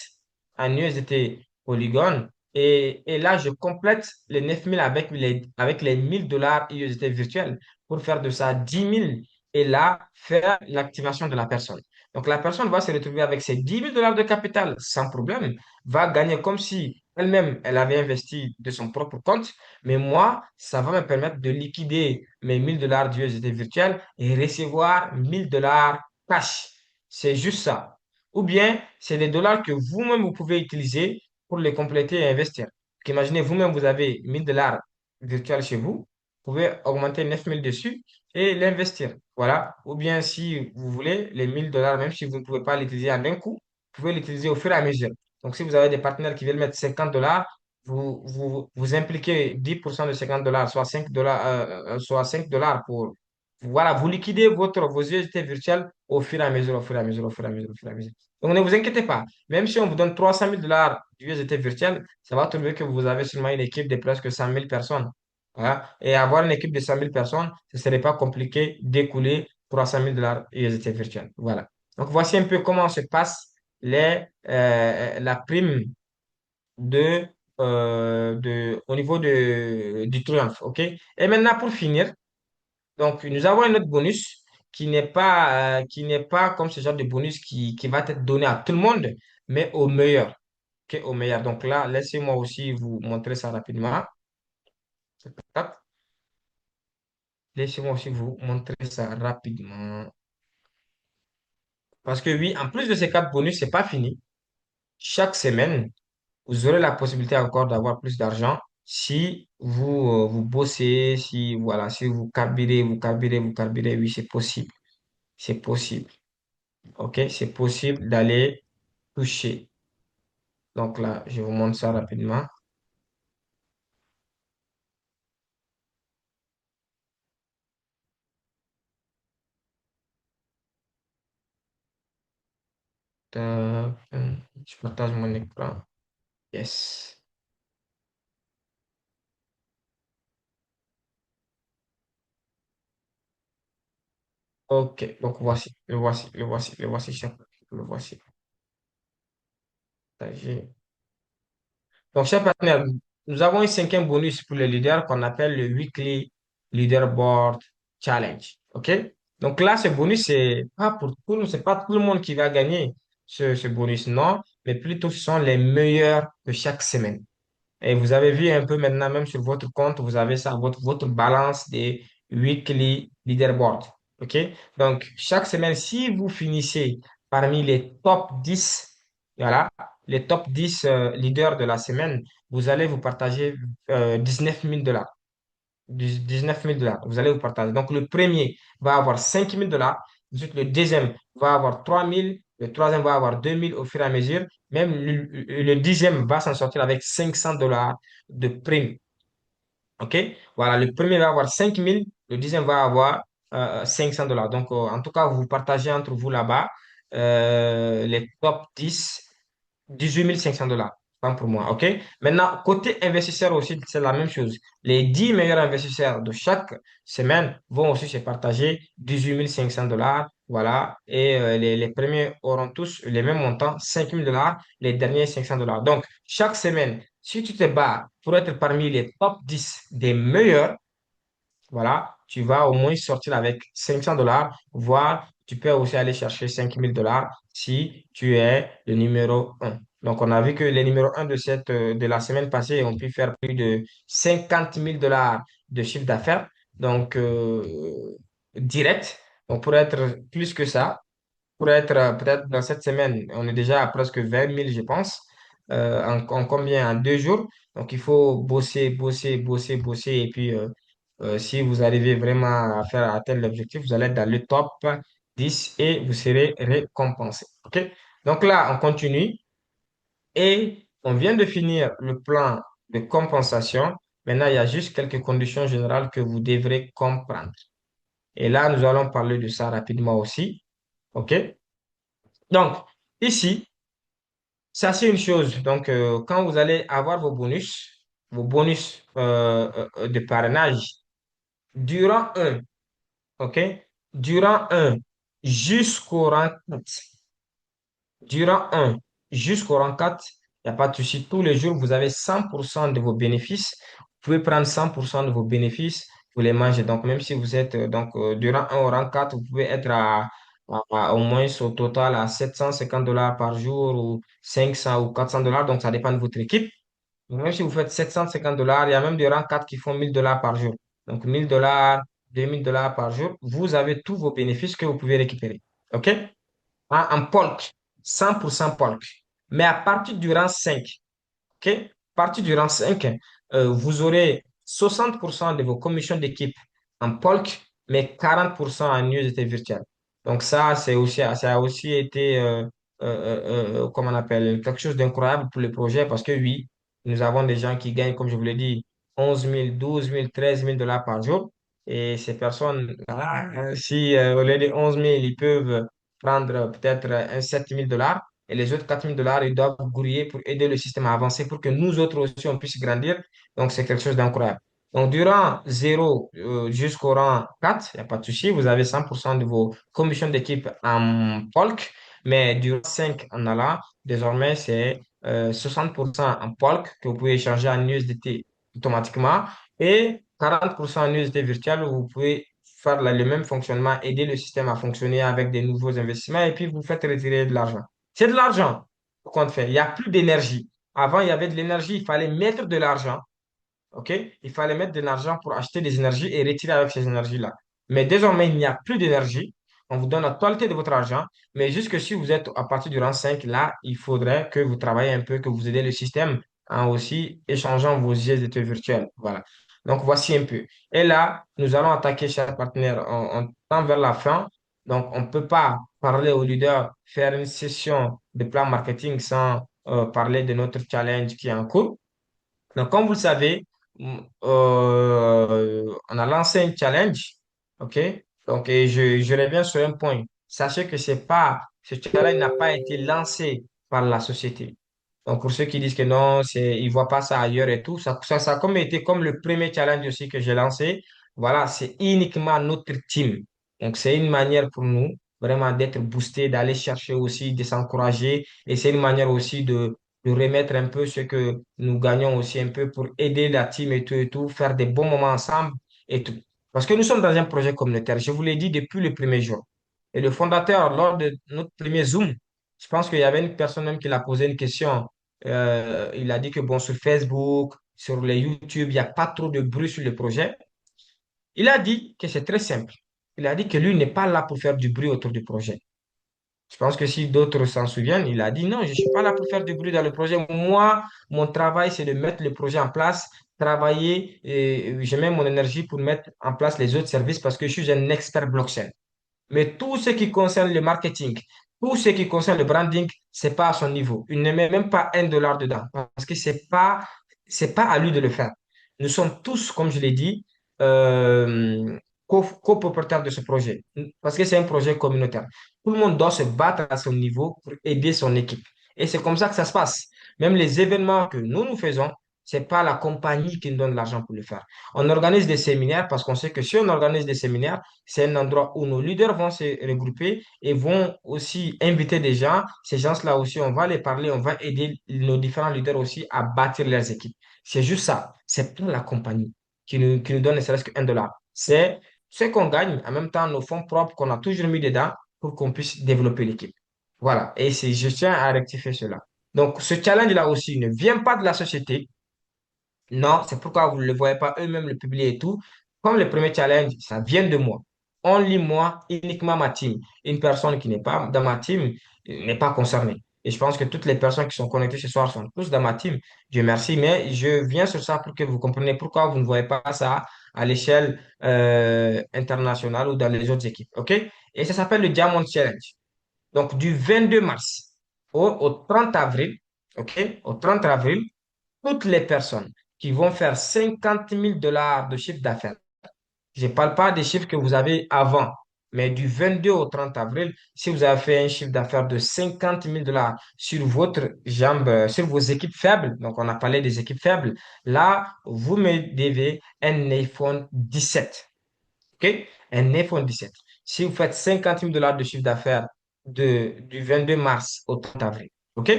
en USDT Polygon. Et là, je complète les 9 000 avec les 1 000 $ USDT virtuels pour faire de ça 10 000 et là, faire l'activation de la personne. Donc, la personne va se retrouver avec ses 10 000 $ de capital sans problème, va gagner comme si elle-même, elle avait investi de son propre compte. Mais moi, ça va me permettre de liquider mes 1 000 $ d'USDT virtuels et recevoir 1 000 $ cash. C'est juste ça. Ou bien, c'est des dollars que vous-même, vous pouvez utiliser pour les compléter et investir. Donc, imaginez, vous-même, vous avez 1 000 $ virtuels chez vous, vous pouvez augmenter 9 000 dessus et l'investir. Voilà. Ou bien, si vous voulez, les 1 000 $, même si vous ne pouvez pas l'utiliser en un coup, vous pouvez l'utiliser au fur et à mesure. Donc, si vous avez des partenaires qui veulent mettre 50 $, vous impliquez 10% de 50 $, soit 5 $, soit 5 $ pour, voilà, vous liquidez vos USDT virtuels au fur et à mesure, au fur et à mesure, au fur et à mesure, au fur et à mesure. Donc, ne vous inquiétez pas. Même si on vous donne 300 000 $ d'USDT virtuel, ça va trouver que vous avez seulement une équipe de presque 100 000 personnes. Voilà. Et avoir une équipe de 100 000 personnes, ce ne serait pas compliqué d'écouler 300 000 $ USDT virtuels. Voilà. Donc, voici un peu comment se passe la prime au niveau du triomphe. OK? Et maintenant, pour finir, donc, nous avons un autre bonus qui n'est pas comme ce genre de bonus qui va être donné à tout le monde, mais au meilleur. OK? Au meilleur. Donc là, laissez-moi aussi vous montrer ça rapidement. Hop. Laissez-moi aussi vous montrer ça rapidement. Parce que oui, en plus de ces 4 bonus, c'est pas fini. Chaque semaine, vous aurez la possibilité encore d'avoir plus d'argent si vous bossez, si, voilà, si vous carburez, vous carburez, vous carburez. Oui, c'est possible. C'est possible. OK? C'est possible d'aller toucher. Donc là, je vous montre ça rapidement. Je partage mon écran. Yes. OK. Donc voici, le voici, le voici, le voici, le voici. Partagé. Donc, chers partenaires, nous avons un cinquième bonus pour les leaders qu'on appelle le Weekly Leaderboard Challenge. OK? Donc là, ce bonus, c'est pas tout le monde qui va gagner ce bonus, non, mais plutôt ce sont les meilleurs de chaque semaine. Et vous avez vu un peu maintenant, même sur votre compte, vous avez ça, votre balance des weekly leaderboard. OK? Donc, chaque semaine, si vous finissez parmi les top 10, voilà, les top 10 leaders de la semaine, vous allez vous partager 19 000 $. 19 000 $. Vous allez vous partager. Donc, le premier va avoir 5 000 $. Ensuite, le deuxième va avoir 3 000. Le troisième va avoir 2 000 au fur et à mesure. Même le dixième va s'en sortir avec 500 $ de prime. OK? Voilà, le premier va avoir 5 000. Le deuxième va avoir 500 $. Donc, en tout cas, vous partagez entre vous là-bas les top 10. 18 500 $. Pas pour moi, OK? Maintenant, côté investisseur aussi, c'est la même chose. Les 10 meilleurs investisseurs de chaque semaine vont aussi se partager 18 500 $. Voilà. Et les premiers auront tous les mêmes montants, 5 000 $, les derniers 500 $. Donc, chaque semaine, si tu te bats pour être parmi les top 10 des meilleurs, voilà, tu vas au moins sortir avec 500 $, voire tu peux aussi aller chercher 5 000 $ si tu es le numéro un. Donc, on a vu que les numéros un de la semaine passée ont pu faire plus de 50 000 $ de chiffre d'affaires, donc direct. Donc, pour être plus que ça, pour être peut-être dans cette semaine, on est déjà à presque 20 000, je pense. En combien? En 2 jours. Donc, il faut bosser, bosser, bosser, bosser. Et puis, si vous arrivez vraiment à faire atteindre l'objectif, vous allez être dans le top 10 et vous serez récompensé. OK? Donc là, on continue et on vient de finir le plan de compensation. Maintenant, il y a juste quelques conditions générales que vous devrez comprendre. Et là, nous allons parler de ça rapidement aussi. OK? Donc, ici, ça c'est une chose. Donc, quand vous allez avoir vos bonus de parrainage, durant un, OK? Durant un jusqu'au rang 4. Durant un jusqu'au rang 4, Il n'y a pas de souci. Tous les jours, vous avez 100% de vos bénéfices. Vous pouvez prendre 100% de vos bénéfices pour les manger. Donc, même si vous êtes durant un au rang 4, vous pouvez être au moins au total à 750 dollars par jour ou 500 ou 400 dollars. Donc, ça dépend de votre équipe. Donc, même si vous faites 750 dollars, il y a même des rangs 4 qui font 1000 dollars par jour. Donc, 1000 dollars, 2000 dollars par jour, vous avez tous vos bénéfices que vous pouvez récupérer. OK? En Polk, 100% Polk. Mais à partir du rang 5, OK? À partir du rang 5, vous aurez 60% de vos commissions d'équipe en Polk, mais 40% en USDT virtuel. Donc ça, ça a aussi été, comment on appelle, quelque chose d'incroyable pour le projet parce que oui, nous avons des gens qui gagnent, comme je vous l'ai dit, 11 000, 12 000, 13 000 dollars par jour. Et ces personnes, voilà, si au lieu de 11 000, ils peuvent prendre peut-être un 7 000 dollars, et les autres 4 000 dollars, ils doivent grouiller pour aider le système à avancer pour que nous autres aussi, on puisse grandir. Donc, c'est quelque chose d'incroyable. Donc, durant 0 jusqu'au rang 4, il n'y a pas de souci. Vous avez 100% de vos commissions d'équipe en Polk. Mais du rang 5 en allant, désormais, c'est 60% en Polk que vous pouvez échanger en USDT automatiquement et 40% en USDT virtuel où vous pouvez faire le même fonctionnement, aider le système à fonctionner avec des nouveaux investissements et puis vous faites retirer de l'argent. C'est de l'argent qu'on fait. Il n'y a plus d'énergie. Avant, il y avait de l'énergie, il fallait mettre de l'argent. OK? Il fallait mettre de l'argent pour acheter des énergies et retirer avec ces énergies-là. Mais désormais, il n'y a plus d'énergie. On vous donne la totalité de votre argent. Mais jusque si vous êtes à partir du rang 5, là, il faudrait que vous travaillez un peu, que vous aidez le système en aussi échangeant vos USDT virtuels. Voilà. Donc, voici un peu. Et là, nous allons attaquer chaque partenaire. On tend vers la fin. Donc, on ne peut pas parler au leader, faire une session de plan marketing sans parler de notre challenge qui est en cours. Donc, comme vous le savez, on a lancé un challenge, OK? Donc, et je reviens sur un point. Sachez que ce challenge n'a pas été lancé par la société. Donc, pour ceux qui disent que non, ils ne voient pas ça ailleurs et tout, ça a comme été comme le premier challenge aussi que j'ai lancé. Voilà, c'est uniquement notre team. Donc, c'est une manière pour nous vraiment d'être boosté, d'aller chercher aussi, de s'encourager. Et c'est une manière aussi de remettre un peu ce que nous gagnons aussi un peu pour aider la team et tout, faire des bons moments ensemble et tout. Parce que nous sommes dans un projet communautaire, je vous l'ai dit depuis le premier jour. Et le fondateur, lors de notre premier Zoom, je pense qu'il y avait une personne même qui l'a posé une question. Il a dit que bon, sur Facebook, sur les YouTube, il n'y a pas trop de bruit sur le projet. Il a dit que c'est très simple. Il a dit que lui n'est pas là pour faire du bruit autour du projet. Je pense que si d'autres s'en souviennent, il a dit non, je ne suis pas là pour faire du bruit dans le projet. Moi, mon travail, c'est de mettre le projet en place, travailler et je mets mon énergie pour mettre en place les autres services parce que je suis un expert blockchain. Mais tout ce qui concerne le marketing, tout ce qui concerne le branding, c'est pas à son niveau. Il ne met même pas un dollar dedans parce que c'est pas à lui de le faire. Nous sommes tous, comme je l'ai dit, euh, copropriétaires de ce projet parce que c'est un projet communautaire. Tout le monde doit se battre à son niveau pour aider son équipe. Et c'est comme ça que ça se passe. Même les événements que nous faisons, c'est pas la compagnie qui nous donne l'argent pour le faire. On organise des séminaires parce qu'on sait que si on organise des séminaires, c'est un endroit où nos leaders vont se regrouper et vont aussi inviter des gens. Ces gens-là aussi, on va les parler, on va aider nos différents leaders aussi à bâtir leurs équipes. C'est juste ça. C'est pas la compagnie qui nous donne ne serait-ce qu'un dollar. C'est ce qu'on gagne, en même temps nos fonds propres qu'on a toujours mis dedans pour qu'on puisse développer l'équipe. Voilà. Et je tiens à rectifier cela. Donc, ce challenge-là aussi ne vient pas de la société. Non, c'est pourquoi vous ne le voyez pas eux-mêmes le publier et tout. Comme le premier challenge, ça vient de moi. Only moi, uniquement ma team. Une personne qui n'est pas dans ma team n'est pas concernée. Et je pense que toutes les personnes qui sont connectées ce soir sont tous dans ma team. Dieu merci. Mais je viens sur ça pour que vous compreniez pourquoi vous ne voyez pas ça à l'échelle internationale ou dans les autres équipes. OK? Et ça s'appelle le Diamond Challenge. Donc, du 22 mars au 30 avril, OK? Au 30 avril, toutes les personnes qui vont faire 50 000 dollars de chiffre d'affaires, je ne parle pas des chiffres que vous avez avant, mais du 22 au 30 avril, si vous avez fait un chiffre d'affaires de 50 000 dollars sur votre jambe, sur vos équipes faibles, donc on a parlé des équipes faibles, là, vous me devez un iPhone 17. OK? Un iPhone 17. Si vous faites 50 000 dollars de chiffre d'affaires du 22 mars au 30 avril. OK?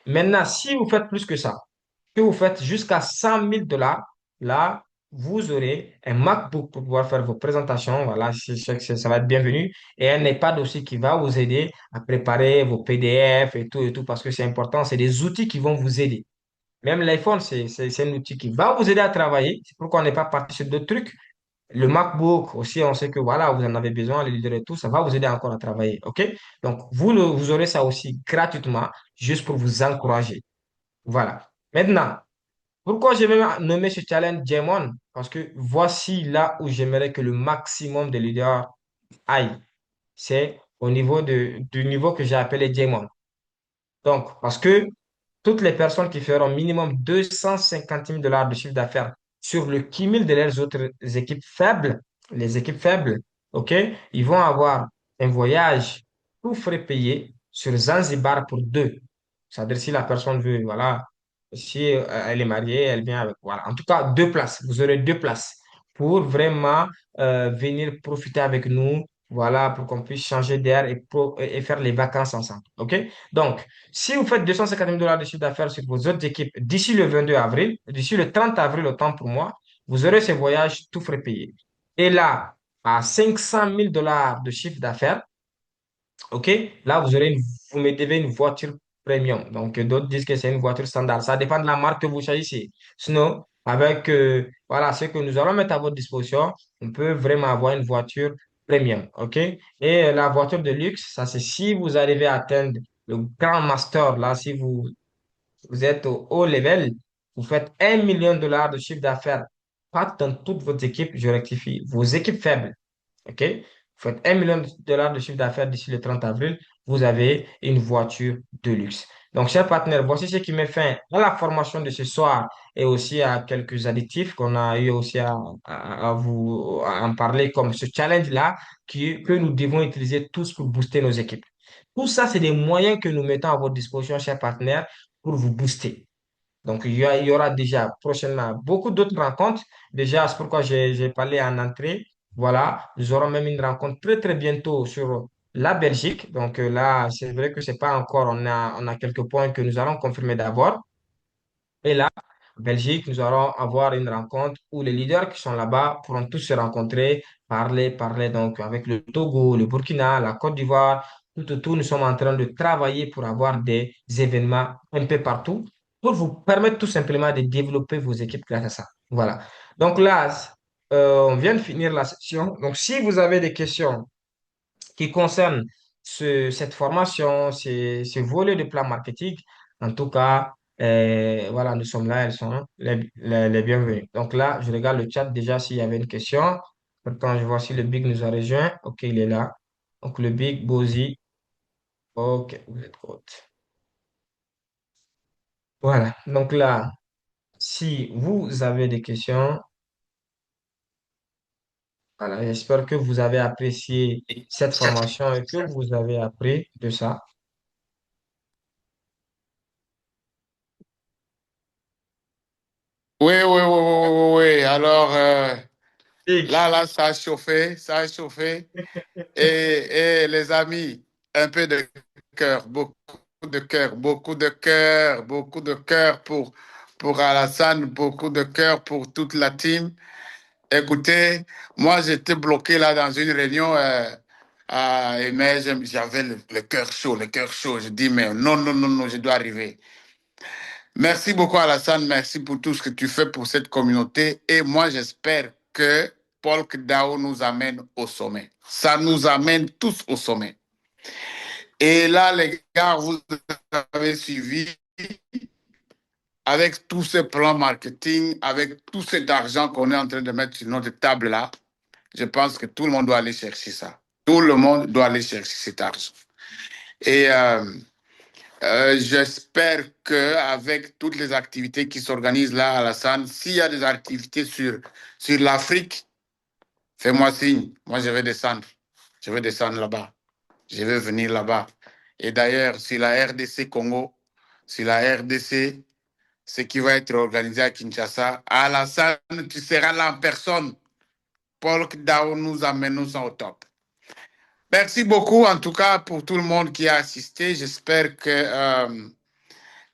Maintenant, si vous faites plus que ça, que vous faites jusqu'à 100 000 $, là, vous aurez un MacBook pour pouvoir faire vos présentations. Voilà, ça va être bienvenu. Et un iPad aussi qui va vous aider à préparer vos PDF et tout, parce que c'est important. C'est des outils qui vont vous aider. Même l'iPhone, c'est un outil qui va vous aider à travailler. C'est pourquoi on n'est pas parti sur d'autres trucs. Le MacBook aussi, on sait que voilà, vous en avez besoin, le leader et tout, ça va vous aider encore à travailler. OK? Donc, vous aurez ça aussi gratuitement, juste pour vous encourager. Voilà. Maintenant, pourquoi j'ai même nommé ce challenge Jamon? Parce que voici là où j'aimerais que le maximum de leaders aillent. C'est au niveau du niveau que j'ai appelé Jamon. Donc, parce que toutes les personnes qui feront minimum 250 000 $ de chiffre d'affaires sur le cumul de leurs autres équipes faibles, les équipes faibles, OK, ils vont avoir un voyage tout frais payé sur Zanzibar pour deux. C'est-à-dire si la personne veut, voilà, si elle est mariée, elle vient avec, voilà. En tout cas, deux places. Vous aurez deux places pour vraiment venir profiter avec nous, voilà, pour qu'on puisse changer d'air et faire les vacances ensemble. OK? Donc, si vous faites 250 000 $ de chiffre d'affaires sur vos autres équipes d'ici le 22 avril, d'ici le 30 avril, autant pour moi, vous aurez ce voyage tout frais payé. Et là, à 500 000 $ de chiffre d'affaires, OK, là, vous me devez une voiture premium. Donc, d'autres disent que c'est une voiture standard. Ça dépend de la marque que vous choisissez. Sinon, avec voilà, ce que nous allons mettre à votre disposition, on peut vraiment avoir une voiture premium. OK? Et la voiture de luxe, ça, c'est si vous arrivez à atteindre le grand master, là, si vous êtes au haut level, vous faites 1 million de $ de chiffre d'affaires, pas dans toutes vos équipes, je rectifie, vos équipes faibles. OK? Vous faites 1 million de $ de chiffre d'affaires d'ici le 30 avril, vous avez une voiture de luxe. Donc, chers partenaires, voici ce qui met fin à la formation de ce soir et aussi à quelques additifs qu'on a eu aussi à vous à en parler comme ce challenge-là que nous devons utiliser tous pour booster nos équipes. Tout ça, c'est des moyens que nous mettons à votre disposition, chers partenaires, pour vous booster. Donc, il y aura déjà prochainement beaucoup d'autres rencontres. Déjà, c'est pourquoi j'ai parlé en entrée. Voilà, nous aurons même une rencontre très, très bientôt sur la Belgique. Donc là, c'est vrai que c'est pas encore, on a quelques points que nous allons confirmer d'abord. Et là, Belgique, nous allons avoir une rencontre où les leaders qui sont là-bas pourront tous se rencontrer, parler donc avec le Togo, le Burkina, la Côte d'Ivoire, tout. Nous sommes en train de travailler pour avoir des événements un peu partout pour vous permettre tout simplement de développer vos équipes grâce à ça. Voilà. Donc là, on vient de finir la session. Donc, si vous avez des questions qui concerne cette formation, ce volet de plan marketing. En tout cas, voilà, nous sommes là, elles sont les bienvenues. Donc là, je regarde le chat déjà s'il y avait une question. Quand je vois si le Big nous a rejoint, OK, il est là. Donc le Big, Bozy, OK, vous êtes good. Voilà, donc là, si vous avez des questions, voilà, j'espère que vous avez apprécié cette formation et que vous avez appris de ça. Oui, oui, oui, oui, oui, oui. Alors, Big. là, ça a chauffé, ça a chauffé. Et les amis, un peu de cœur, beaucoup de cœur, beaucoup de cœur, beaucoup de cœur pour Alassane, beaucoup de cœur pour toute la team. Écoutez, moi, j'étais bloqué là dans une réunion, mais j'avais le cœur chaud, le cœur chaud. Je dis, mais non, non, non, non, je dois arriver. Merci beaucoup, Alassane. Merci pour tout ce que tu fais pour cette communauté. Et moi, j'espère que Paul Kdao nous amène au sommet. Ça nous amène tous au sommet. Et là, les gars, vous avez suivi avec tous ces plans marketing, avec tout cet argent qu'on est en train de mettre sur notre table là. Je pense que tout le monde doit aller chercher ça. Tout le monde doit aller chercher cet argent. Et j'espère qu'avec toutes les activités qui s'organisent là à la SAN, s'il y a des activités sur l'Afrique, fais-moi signe. Moi, je vais descendre. Je vais descendre là-bas. Je vais venir là-bas. Et d'ailleurs, sur la RDC Congo, sur la RDC, ce qui va être organisé à Kinshasa, à la SAN, tu seras là en personne. Paul Kdao nous amène ça au top. Merci beaucoup, en tout cas, pour tout le monde qui a assisté. J'espère que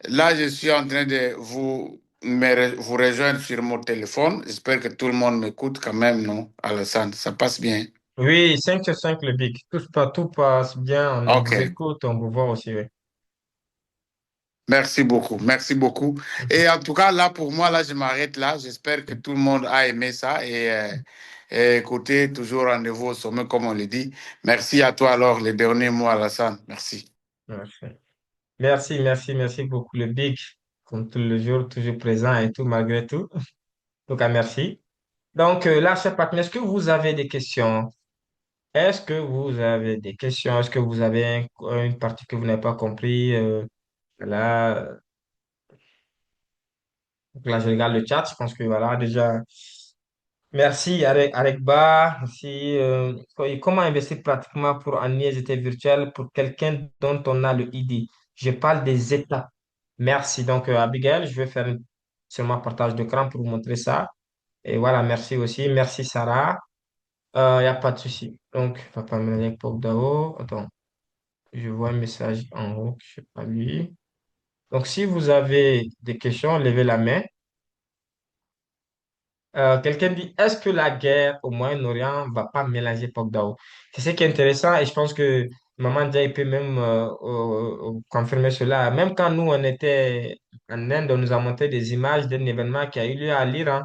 Là, je suis en train de vous rejoindre sur mon téléphone. J'espère que tout le monde m'écoute quand même, non, Alassane? Ça passe bien. Oui, 5 sur 5 le big. Tout passe bien. On OK. vous écoute, on vous voit aussi. Oui. Merci beaucoup. Merci beaucoup. Et en tout cas, là, pour moi, là, je m'arrête là. J'espère que tout le monde a aimé ça. Et écoutez, toujours rendez-vous au sommet, comme on le dit. Merci à toi, alors, les derniers mots, Alassane. Merci. Merci. Merci beaucoup le big. Comme tout le jour, toujours présent et tout, malgré tout. Donc, merci. Donc, là, cher partenaire, est-ce que vous avez des questions? Est-ce que vous avez des questions? Est-ce que vous avez une partie que vous n'avez pas compris? Là, donc là, je regarde le chat. Je pense que voilà, déjà, merci Arekba. Merci. Comment investir pratiquement pour un IST virtuel pour quelqu'un dont on a le ID? Je parle des étapes. Merci. Donc, Abigail, je vais faire seulement partage d'écran pour vous montrer ça. Et voilà, merci aussi. Merci Sarah. Il n'y a pas de souci. Donc, Papa Ménadiac Pogdao. Attends, je vois un message en haut que je n'ai pas lu. Donc, si vous avez des questions, levez la main. Quelqu'un dit, est-ce que la guerre au Moyen-Orient va pas mélanger Pogdao? C'est ce qui est intéressant et je pense que Maman Ndiaye peut même confirmer cela. Même quand nous, on était en Inde, on nous a montré des images d'un événement qui a eu lieu à l'Iran.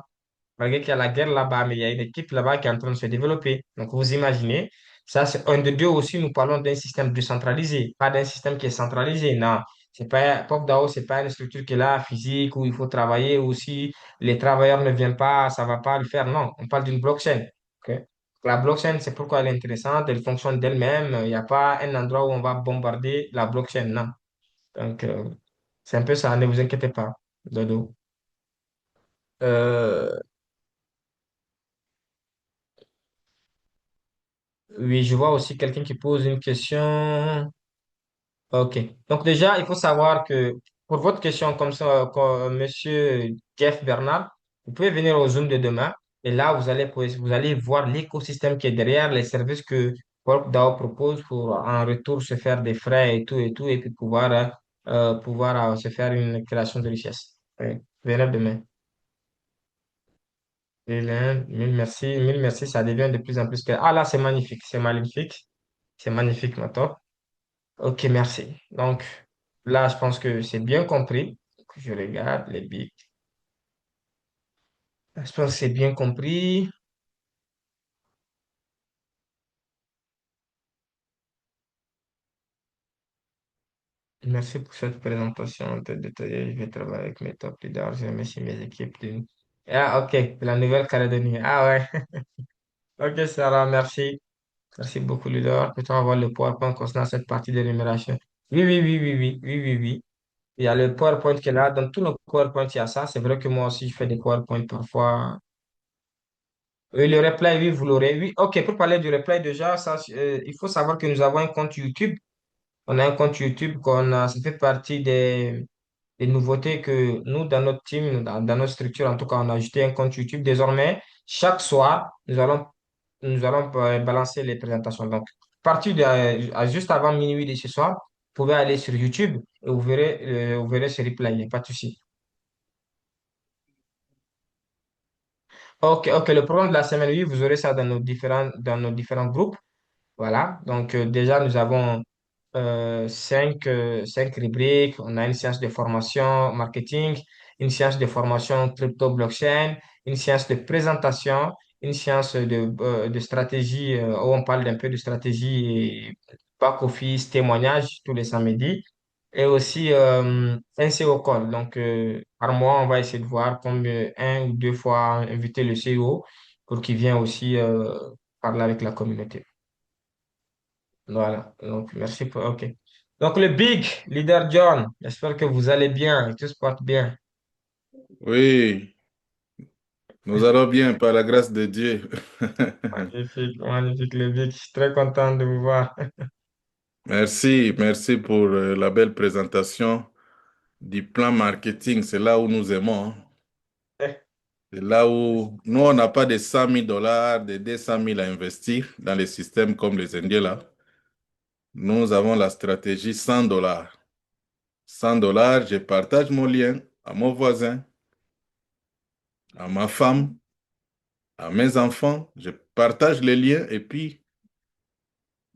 Malgré qu'il y a la guerre là-bas, mais il y a une équipe là-bas qui est en train de se développer. Donc, vous imaginez, ça, c'est un de deux aussi. Nous parlons d'un système décentralisé, pas d'un système qui est centralisé. Non, c'est pas, POCDAO, c'est pas une structure qui est là, physique, où il faut travailler, ou si les travailleurs ne viennent pas, ça va pas le faire. Non, on parle d'une blockchain. OK? La blockchain, c'est pourquoi elle est intéressante, elle fonctionne d'elle-même. Il n'y a pas un endroit où on va bombarder la blockchain. Non. Donc, c'est un peu ça, ne vous inquiétez pas, Dodo. Euh, Oui, je vois aussi quelqu'un qui pose une question. OK. Donc déjà, il faut savoir que pour votre question comme ça, Monsieur Jeff Bernard, vous pouvez venir au Zoom de demain et là, vous allez voir l'écosystème qui est derrière, les services que WorkDAO propose pour en retour se faire des frais et puis pouvoir se faire une création de richesse. Oui. Venez demain. Hélène, mille merci, ça devient de plus en plus clair. Ah là, c'est magnifique, ma top. Ok, merci. Donc, là, je pense que c'est bien compris. Je regarde les bits. Je pense que c'est bien compris. Merci pour cette présentation très détaillée. Je vais travailler avec mes top leaders. Je remercie mes équipes. Ah, ok, de la Nouvelle-Calédonie. Ah ouais. Ok, Sarah, merci. Merci beaucoup, leader. Peut-on avoir le PowerPoint concernant cette partie de l'énumération? Oui. Il y a le PowerPoint qui est là. Dans tous nos PowerPoints, il y a ça. C'est vrai que moi aussi, je fais des PowerPoints parfois. Oui, le replay, oui, vous l'aurez. Oui, ok, pour parler du replay, déjà, ça, il faut savoir que nous avons un compte YouTube. On a un compte YouTube ça fait partie des nouveautés que nous, dans notre team, dans notre structure, en tout cas, on a ajouté un compte YouTube. Désormais, chaque soir, nous allons balancer les présentations. Donc, à partir juste avant minuit de ce soir, vous pouvez aller sur YouTube et vous verrez ce replay, il n'y a pas de souci. Ok, le programme de la semaine, oui, vous aurez ça dans nos différents groupes. Voilà, donc déjà, nous avons cinq rubriques. On a une séance de formation marketing, une séance de formation crypto blockchain, une séance de présentation, une séance de stratégie où on parle d'un peu de stratégie back office, témoignage tous les samedis, et aussi un CEO call. Donc, par mois, on va essayer de voir combien, un ou deux fois inviter le CEO pour qu'il vienne aussi parler avec la communauté. Voilà, donc merci pour... OK. Donc le big leader John, j'espère que vous allez bien et tout se porte bien. Oui, nous allons bien par la grâce de Dieu. Magnifique le big. Je suis très content de vous voir. Merci pour la belle présentation du plan marketing. C'est là où nous aimons, hein. C'est là où nous, on n'a pas de 100 000 $, de 200 000 à investir dans les systèmes comme les Indiens là. Nous avons la stratégie 100 $. $100, je partage mon lien à mon voisin, à ma femme, à mes enfants. Je partage les liens et puis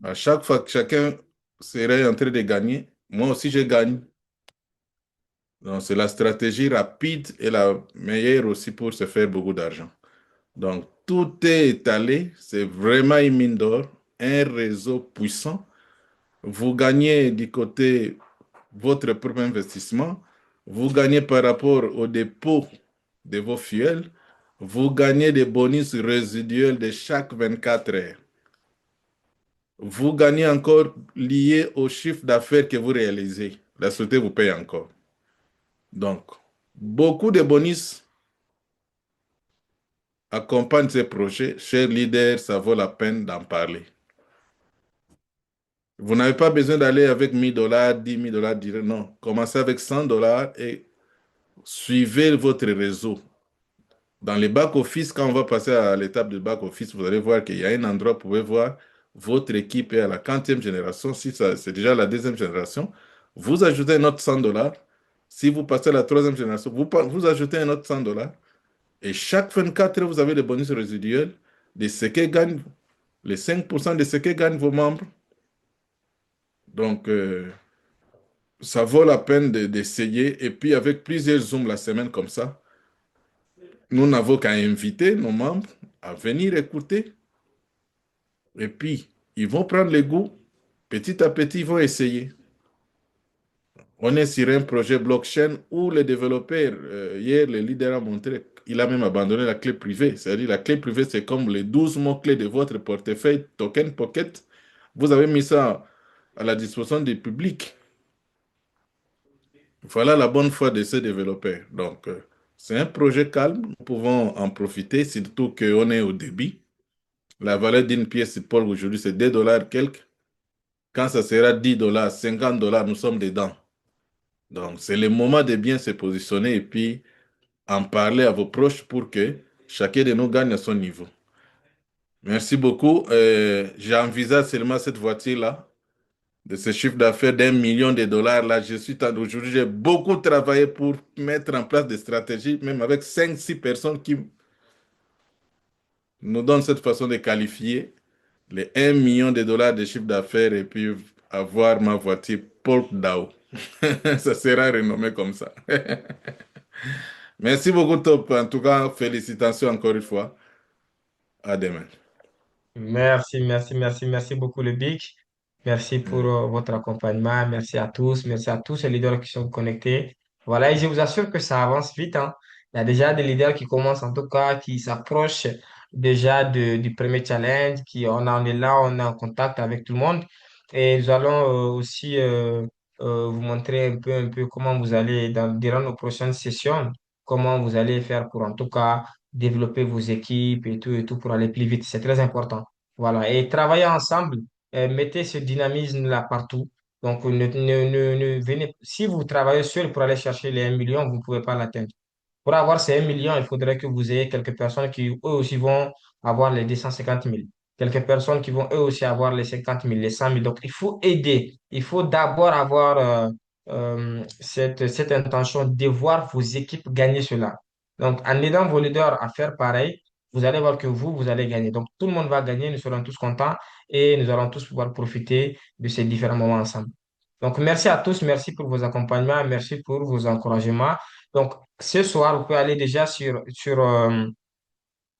à chaque fois que chacun serait en train de gagner, moi aussi je gagne. Donc c'est la stratégie rapide et la meilleure aussi pour se faire beaucoup d'argent. Donc tout est étalé, c'est vraiment une mine d'or, un réseau puissant. Vous gagnez du côté votre propre investissement, vous gagnez par rapport au dépôt de vos fuels, vous gagnez des bonus résiduels de chaque 24 heures. Vous gagnez encore lié au chiffre d'affaires que vous réalisez. La société vous paye encore. Donc, beaucoup de bonus accompagnent ces projets. Chers leaders, ça vaut la peine d'en parler. Vous n'avez pas besoin d'aller avec 1000 $, 10 000 $, non. Commencez avec 100 $ et suivez votre réseau. Dans les back-office, quand on va passer à l'étape de back-office, vous allez voir qu'il y a un endroit où vous pouvez voir votre équipe est à la 40e génération. Si c'est déjà la deuxième génération, vous ajoutez un autre 100 $. Si vous passez à la troisième génération, vous ajoutez un autre 100 $. Et chaque 24 heures, vous avez des bonus résiduels de ce que gagnent, les 5% de ce que gagnent vos membres. Donc, ça vaut la peine d'essayer. Et puis, avec plusieurs Zooms la semaine comme ça, nous n'avons qu'à inviter nos membres à venir écouter. Et puis, ils vont prendre le goût. Petit à petit, ils vont essayer. On est sur un projet blockchain où le développeur, hier, le leader a montré, il a même abandonné la clé privée. C'est-à-dire, la clé privée, c'est comme les 12 mots-clés de votre portefeuille Token Pocket. Vous avez mis ça à la disposition du public. Voilà la bonne foi de ces développeurs. Donc, c'est un projet calme. Nous pouvons en profiter, surtout qu'on est au débit. La valeur d'une pièce Paul aujourd'hui, c'est 2 dollars quelques. Quand ça sera 10 dollars, 50 dollars, nous sommes dedans. Donc, c'est le moment de bien se positionner et puis en parler à vos proches pour que chacun de nous gagne à son niveau. Merci beaucoup. J'envisage seulement cette voiture-là, de ce chiffre d'affaires d'1 million de dollars. Là, aujourd'hui, j'ai beaucoup travaillé pour mettre en place des stratégies, même avec 5, 6 personnes qui nous donnent cette façon de qualifier les 1 million de dollars de chiffre d'affaires et puis avoir ma voiture Polkadot. Ça sera renommé comme ça. Merci beaucoup, Top. En tout cas, félicitations encore une fois. À demain. Merci beaucoup, le Big. Merci pour votre accompagnement. Merci à tous. Merci à tous les leaders qui sont connectés. Voilà, et je vous assure que ça avance vite, hein. Il y a déjà des leaders qui commencent, en tout cas, qui s'approchent déjà du premier challenge, on est là, on est en contact avec tout le monde. Et nous allons aussi vous montrer un peu comment vous allez, durant nos prochaines sessions, comment vous allez faire pour, en tout cas, développer vos équipes et tout pour aller plus vite. C'est très important. Voilà. Et travailler ensemble, mettez ce dynamisme-là partout. Donc, ne venez, si vous travaillez seul pour aller chercher les 1 million, vous ne pouvez pas l'atteindre. Pour avoir ces 1 million, il faudrait que vous ayez quelques personnes qui, eux aussi, vont avoir les 250 000. Quelques personnes qui vont, eux aussi, avoir les 50 000, les 100 000. Donc, il faut aider. Il faut d'abord avoir cette intention de voir vos équipes gagner cela. Donc, en aidant vos leaders à faire pareil, vous allez voir que vous allez gagner. Donc, tout le monde va gagner, nous serons tous contents et nous allons tous pouvoir profiter de ces différents moments ensemble. Donc, merci à tous, merci pour vos accompagnements, merci pour vos encouragements. Donc, ce soir, vous pouvez aller déjà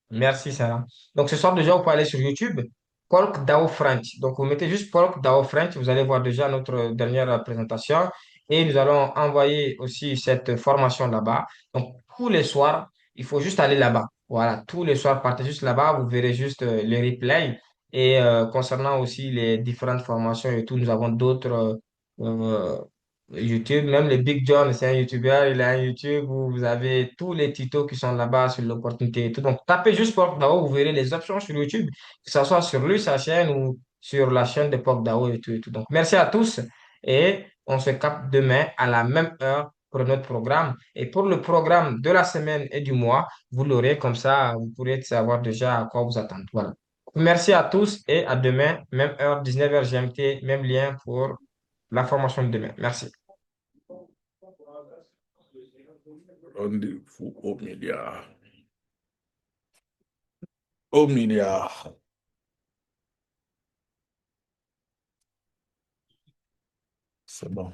merci, Sarah. Donc, ce soir, déjà, vous pouvez aller sur YouTube, Polk Dao French. Donc, vous mettez juste Polk Dao French, vous allez voir déjà notre dernière présentation. Et nous allons envoyer aussi cette formation là-bas. Donc, tous les soirs, il faut juste aller là-bas. Voilà, tous les soirs, partez juste là-bas, vous verrez juste les replays. Et concernant aussi les différentes formations et tout, nous avons d'autres YouTube, même le Big John, c'est un YouTuber, il a un YouTube où vous avez tous les tutos qui sont là-bas sur l'opportunité et tout. Donc, tapez juste PorkDAO, vous verrez les options sur YouTube, que ce soit sur lui, sa chaîne ou sur la chaîne de PorkDAO et tout et tout. Donc, merci à tous et on se capte demain à la même heure pour notre programme. Et pour le programme de la semaine et du mois, vous l'aurez comme ça, vous pourrez savoir déjà à quoi vous attendre. Voilà. Merci à tous et à demain, même heure, 19h GMT, même lien pour la formation de demain. Merci. Rendez-vous au milliard. Au milliard. C'est bon.